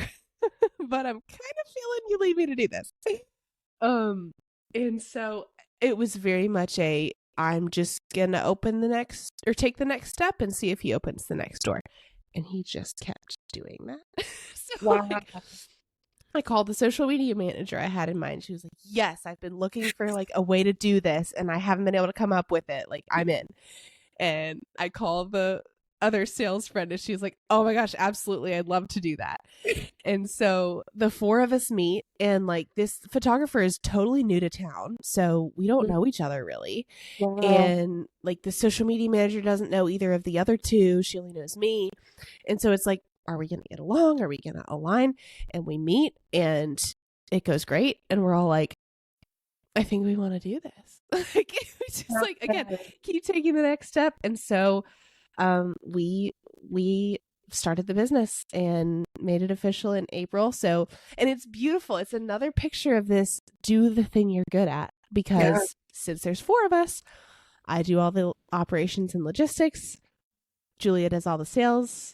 but I'm kind of feeling you lead me to do this. And so it was very much I'm just going to take the next step and see if he opens the next door. And he just kept doing that. So wow. I called the social media manager I had in mind. She was like, yes, I've been looking for like a way to do this and I haven't been able to come up with it. Like I'm in. And I called the other sales friend and she was like, oh my gosh, absolutely. I'd love to do that. And so the four of us meet and like this photographer is totally new to town. So we don't know each other really. Wow. And like the social media manager doesn't know either of the other two. She only knows me. And so it's like, are we going to get along? Are we going to align? And we meet and it goes great. And we're all like, I think we want to do this. Like, it's just like, again, keep taking the next step. And so we started the business and made it official in April. So, and it's beautiful. It's another picture of this, do the thing you're good at, because since there's four of us, I do all the operations and logistics. Julia does all the sales.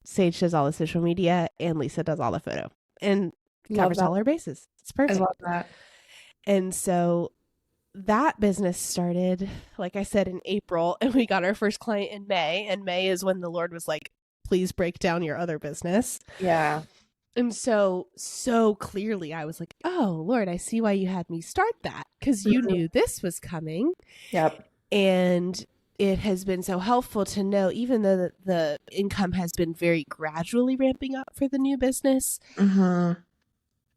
Sage does all the social media and Lisa does all the photo and covers all our bases. It's perfect. I love that. And so that business started, like I said, in April, and we got our first client in May. And May is when the Lord was like, please break down your other business. Yeah. And so clearly I was like, oh, Lord, I see why you had me start that, because you knew this was coming. Yep. And it has been so helpful to know, even though the income has been very gradually ramping up for the new business,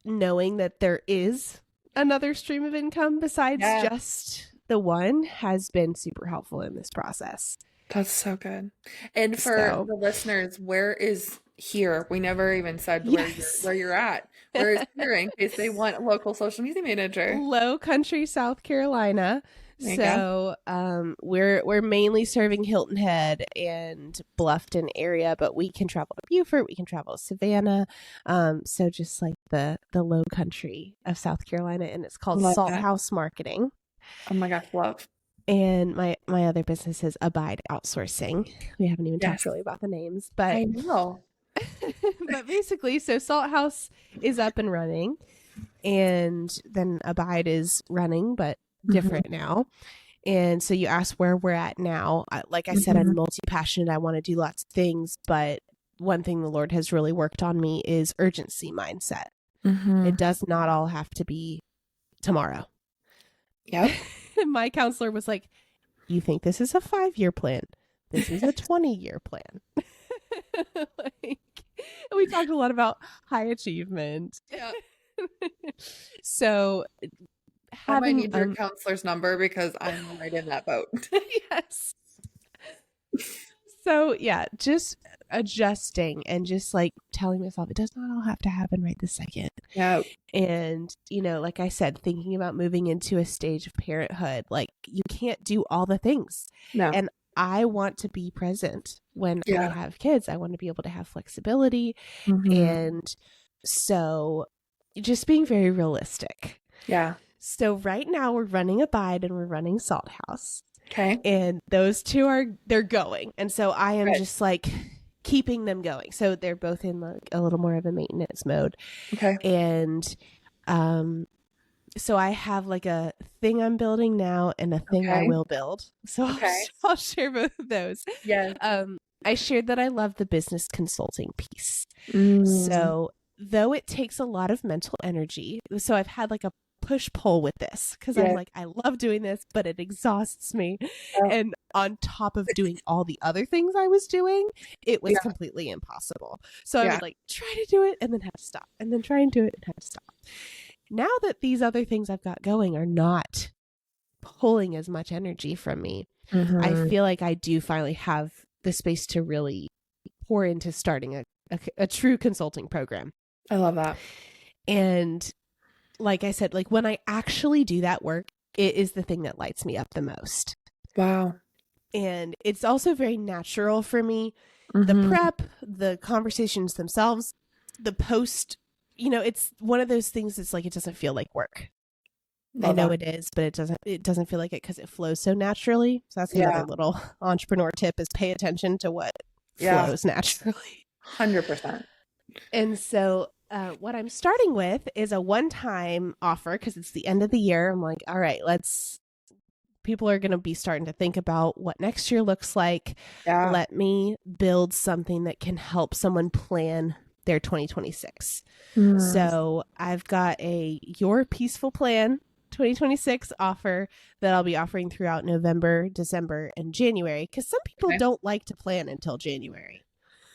knowing that there is another stream of income besides just the one has been super helpful in this process. That's so good. And for the listeners, where is here? We never even said where you're at. Where is here in case they want a local social media manager? Low Country, South Carolina. So we're mainly serving Hilton Head and Bluffton area, but we can travel to Beaufort, we can travel to Savannah. So just like the low country of South Carolina, and it's called Salt House Marketing. Oh my gosh, love. And my other business is Abide Outsourcing. We haven't even talked really about the names, but I know. But basically, so Salt House is up and running, and then Abide is running, but different now. And so you asked where we're at now. Like I said, I'm multi-passionate. I want to do lots of things, but one thing the Lord has really worked on me is urgency mindset. It does not all have to be tomorrow. Yep. My counselor was like, you think this is a 5-year plan? This is a 20-year plan. We talked a lot about high achievement. Yeah. So I might need your counselor's number because I'm right in that boat. Yes. So yeah, just adjusting and just like telling myself it does not all have to happen right this second. Yeah. And, like I said, thinking about moving into a stage of parenthood, like you can't do all the things. No. And I want to be present when I have kids. I want to be able to have flexibility. And so just being very realistic. Yeah. So right now we're running Abide and we're running Salt House. Okay. And those two they're going. And so I am just like keeping them going. So they're both in like a little more of a maintenance mode. Okay. And so I have like a thing I'm building now and a thing I Okay. will build. So Okay. I'll share both of those. Yes. I shared that I love the business consulting piece. Mm, So though it takes a lot of mental energy, so I've had like a push pull with this because I'm yes. like, I love doing this, but it exhausts me. Oh, And on top of doing all the other things I was doing, it was yeah. completely impossible. So I Yeah. would like try to do it and then have to stop and then try and do it and have to stop. Now that these other things I've got going are not pulling as much energy from me, I Mm-hmm. feel like I do finally have the space to really pour into starting a true consulting program. I love that. And like I said, like when I actually do that work, it is the thing that lights me up the most. Wow. And it's also very natural for me. The Mm-hmm. prep, the conversations themselves, the post, it's one of those things that's like it doesn't feel like work. I Love know that. it is, but it doesn't feel like it because it flows so naturally. So that's another Yeah. little entrepreneur tip is pay attention to what Yeah. flows naturally. 100%. And so what I'm starting with is a one-time offer because it's the end of the year. I'm like, all right, people are going to be starting to think about what next year looks like. Yeah. Let me build something that can help someone plan their 2026. Mm. So I've got a Your Peaceful Plan 2026 offer that I'll be offering throughout November, December, and January because some people Okay. don't like to plan until January.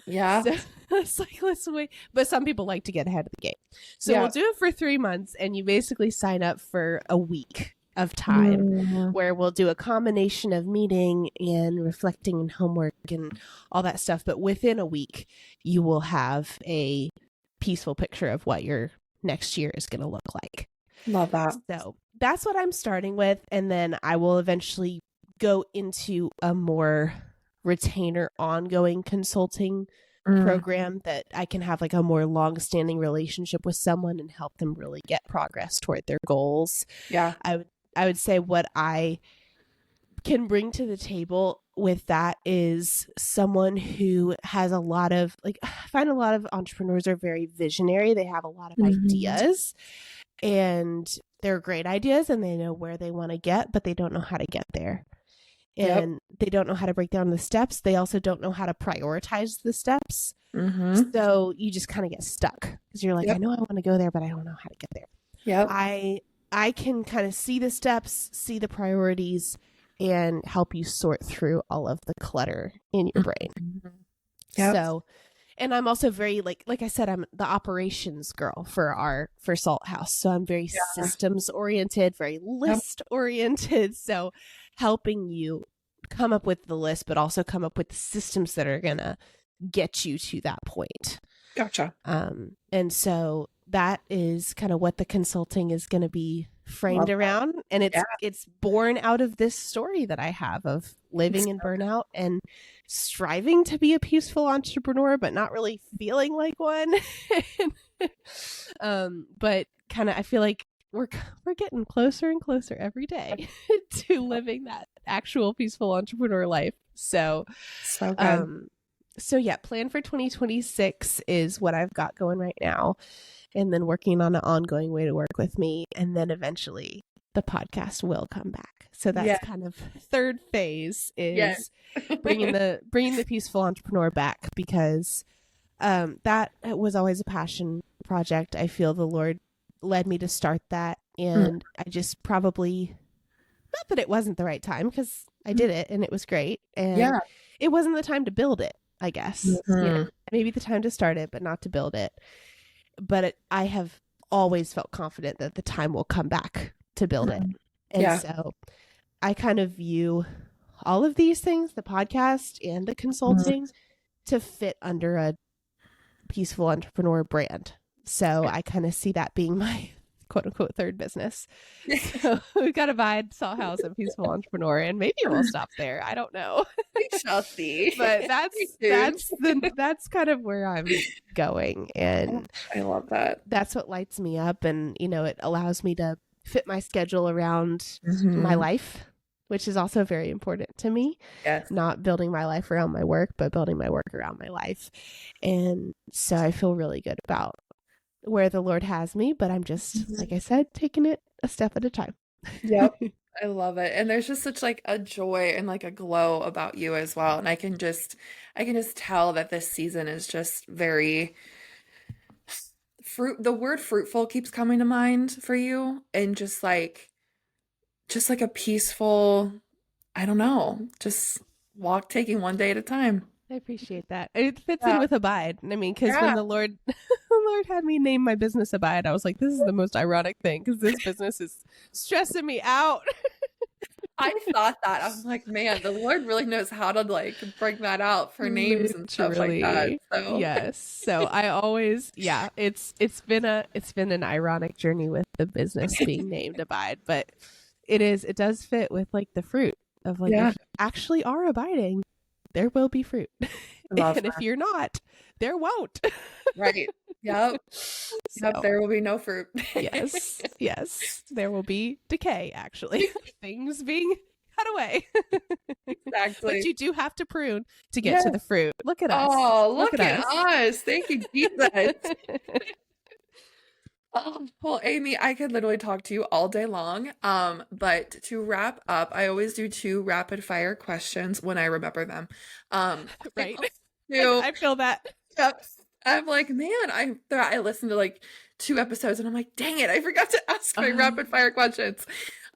Yeah. So it's like, let's wait. But some people like to get ahead of the game. So Yeah. we'll do it for 3 months and you basically sign up for a week of time where we'll do a combination of meeting and reflecting and homework and all that stuff. But within a week, you will have a peaceful picture of what your next year is going to look like. Love that. So that's what I'm starting with. And then I will eventually go into a more retainer ongoing consulting program that I can have like a more long-standing relationship with someone and help them really get progress toward their goals. Yeah. I would say what I can bring to the table with that is someone who has a lot of like I find a lot of entrepreneurs are very visionary. They have a lot of ideas and they're great ideas and they know where they want to get, but they don't know how to get there. And they don't know how to break down the steps. They also don't know how to prioritize the steps. So you just kind of get stuck because you're like, I know I want to go there, but I don't know how to get there. Yep. I can kind of see the steps, see the priorities, and help you sort through all of the clutter in your brain. Yep. So, and I'm also very like I said, I'm the operations girl for Salt House. So I'm very systems oriented, very list oriented. So helping you come up with the list, but also come up with the systems that are gonna get you to that point. Gotcha. And so that is kind of what the consulting is going to be framed around. And it's born out of this story that I have of living in burnout and striving to be a peaceful entrepreneur, but not really feeling like one. But kind of, I feel like we're getting closer and closer every day to living that actual peaceful entrepreneur life. So good. So yeah, plan for 2026 is what I've got going right now. And then working on an ongoing way to work with me. And then eventually the podcast will come back. So that's kind of third phase is bringing the peaceful entrepreneur back because that was always a passion project. I feel the Lord led me to start that. And I just probably, not that it wasn't the right time because I did it and it was great. And it wasn't the time to build it, I guess. Maybe the time to start it, but not to build it. But I have always felt confident that the time will come back to build it. And so I kind of view all of these things, the podcast and the consulting, to fit under a peaceful entrepreneur brand. So I kind of see that being my quote unquote third business. So we've got Abide, Salt House, and Peaceful Entrepreneur, and maybe we'll stop there. I don't know. We shall see. But that's kind of where I'm going, and I love that. That's what lights me up, and it allows me to fit my schedule around my life, which is also very important to me. Yes. Not building my life around my work, but building my work around my life. And so I feel really good about where the Lord has me, but I'm just, like Mhm. I said, taking it a step at a time. Yep. I love it. And there's just such like a joy and like a glow about you as well. And I can just tell that this season is just very the word fruitful keeps coming to mind for you and just like a peaceful, I don't know, just walk taking one day at a time. I appreciate that. It fits in Yeah. with Abide. I mean, because when Yeah. the Lord, the Lord had me name my business Abide, I was like, this is the most ironic thing because this business is stressing me out. I thought that. I'm like, man, the Lord really knows how to like bring that out for names and stuff like that. Literally, So, yes. So I always, yeah, it's been an ironic journey with the business being named Abide, but it does fit with like the fruit of like if yeah, you actually are abiding, there will be fruit, I love and if that. you're not, there won't. Right. Yep. Yep. So There will be no fruit. yes, yes, there will be decay. Actually, things being cut away. But Exactly. you do have to prune to get to Yes. the fruit. Look at us. Oh, Look look at at us. us. Thank you, Jesus. Oh, well, Amy, I could literally talk to you all day long. But to wrap up, I always do two rapid fire questions when I remember them. I Right. also do, I feel that. yep. I'm like, man, I listened to like two episodes and I'm like, dang it, I forgot to ask my rapid Um, fire questions.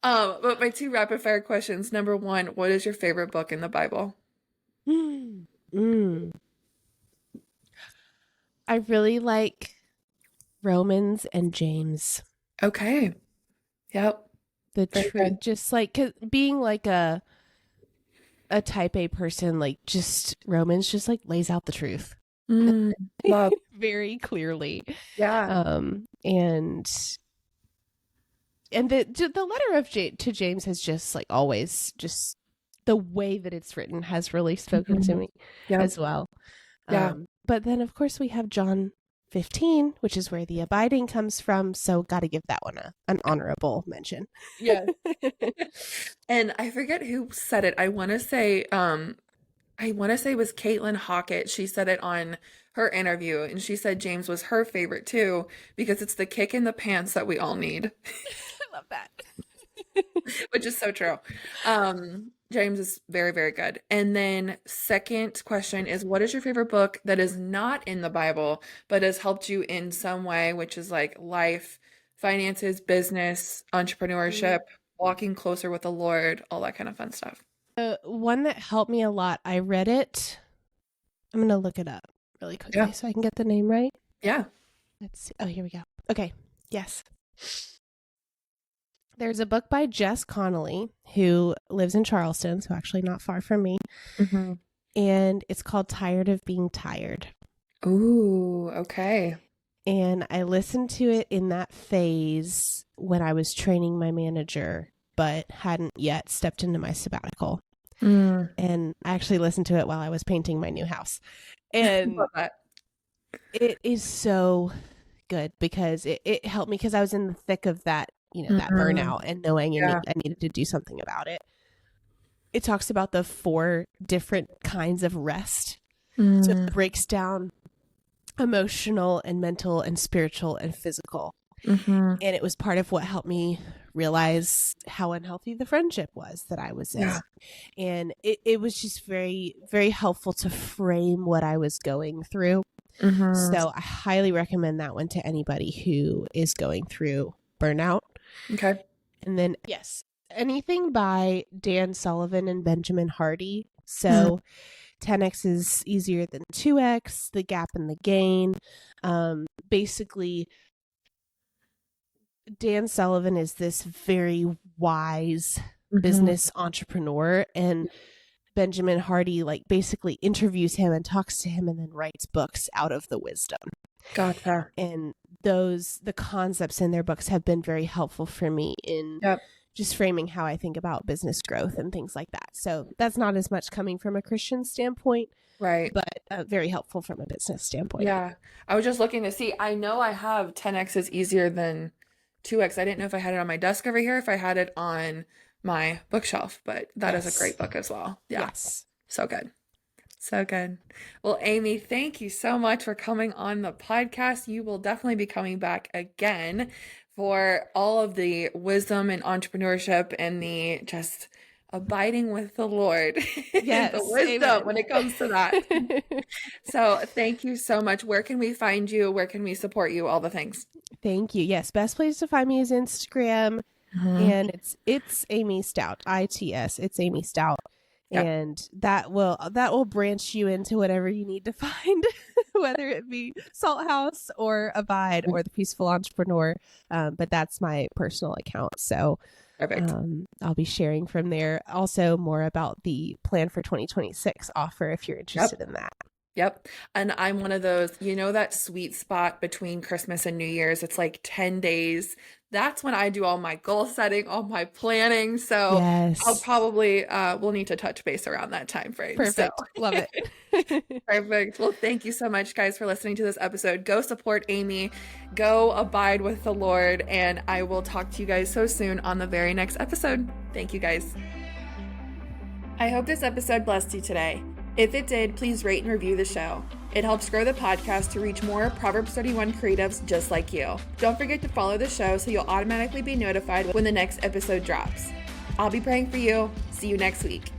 But my two rapid fire questions. Number one, what is your favorite book in the Bible? mm, mm. I really like Romans and James. Okay. Yep. The Very truth, good. just like 'cause being like a type A person, like just Romans just like lays out the truth Mm, love. very clearly. Yeah. And the letter of to James has just like always just the way that it's written has really spoken to Mhm. me Yep. as well. Yeah. But then of course we have John 15, which is where the abiding comes from. So got to give that one an honorable mention. Yes. And I forget who said it. I want to say it was Caitlin Hockett. She said it on her interview, and she said James was her favorite too because it's the kick in the pants that we all need, I love that. which is so true. James is very, very good. And then second question is, what is your favorite book that is not in the Bible but has helped you in some way, which is like life, finances, business, entrepreneurship, walking closer with the Lord, all that kind of fun stuff. One that helped me a lot, I read it. I'm going to look it up really Yeah. quickly so I can get the name right. Yeah. Let's see. Oh, here we go. Okay. Yes. There's a book by Jess Connolly, who lives in Charleston, so actually not far from me. Hmm. And it's called Tired of Being Tired. Ooh, okay. And I listened to it in that phase when I was training my manager, but hadn't yet stepped into my sabbatical. Mm. And I actually listened to it while I was painting my new house. And Love that. it is so good because it helped me because I was in the thick of that, that Mm. burnout and knowing Yeah. I needed to do something about it. It talks about the 4 different kinds of rest. So Mm. it breaks down emotional and mental and spiritual and physical. Hmm. And it was part of what helped me realize how unhealthy the friendship was that I was in. Yeah. And it was just very, very helpful to frame what I was going through. Hmm. So I highly recommend that one to anybody who is going through burnout. Okay. And then, yes, anything by Dan Sullivan and Benjamin Hardy. So 10x is easier than 2x, the gap and the gain. Basically, Dan Sullivan is this very wise Hmm. business entrepreneur, and Benjamin Hardy like basically interviews him and talks to him and then writes books out of the wisdom. Gotcha. And the concepts in their books have been very helpful for me in Yep. just framing how I think about business growth and things like that. So that's not as much coming from a Christian standpoint, Right. but very helpful from a business standpoint. Yeah. I was just looking to see. I know I have 10x is easier than 2x. I didn't know if I had it on my desk over here, if I had it on my bookshelf, but that is a Yes. great book as well. Yeah. Yes. So good. So good. Well, Amy, thank you so much for coming on the podcast. You will definitely be coming back again for all of the wisdom and entrepreneurship and the just abiding with the Lord, the Yes, wisdom amen. when it comes to that. So, thank you so much. Where can we find you? Where can we support you? All the things. Thank you. Yes, best place to find me is Instagram, Mhm. and it's Amy Stout, ITS. It's Amy Stout, Yep. and that will branch you into whatever you need to find, whether it be Salt House or Abide or the Peaceful Entrepreneur. But that's my personal account, so Perfect. I'll be sharing from there. Also, more about the plan for 2026 offer if you're Yep. interested in that. Yep. And I'm one of those, that sweet spot between Christmas and New Year's. It's like 10 days. That's when I do all my goal setting, all my planning. So I'll Yes, probably, we'll need to touch base around that time frame. So perfect. Love it. perfect. Well, thank you so much, guys, for listening to this episode. Go support Amy, go abide with the Lord, and I will talk to you guys so soon on the very next episode. Thank you, guys. I hope this episode blessed you today. If it did, please rate and review the show. It helps grow the podcast to reach more Proverbs 31 creatives just like you. Don't forget to follow the show so you'll automatically be notified when the next episode drops. I'll be praying for you. See you next week.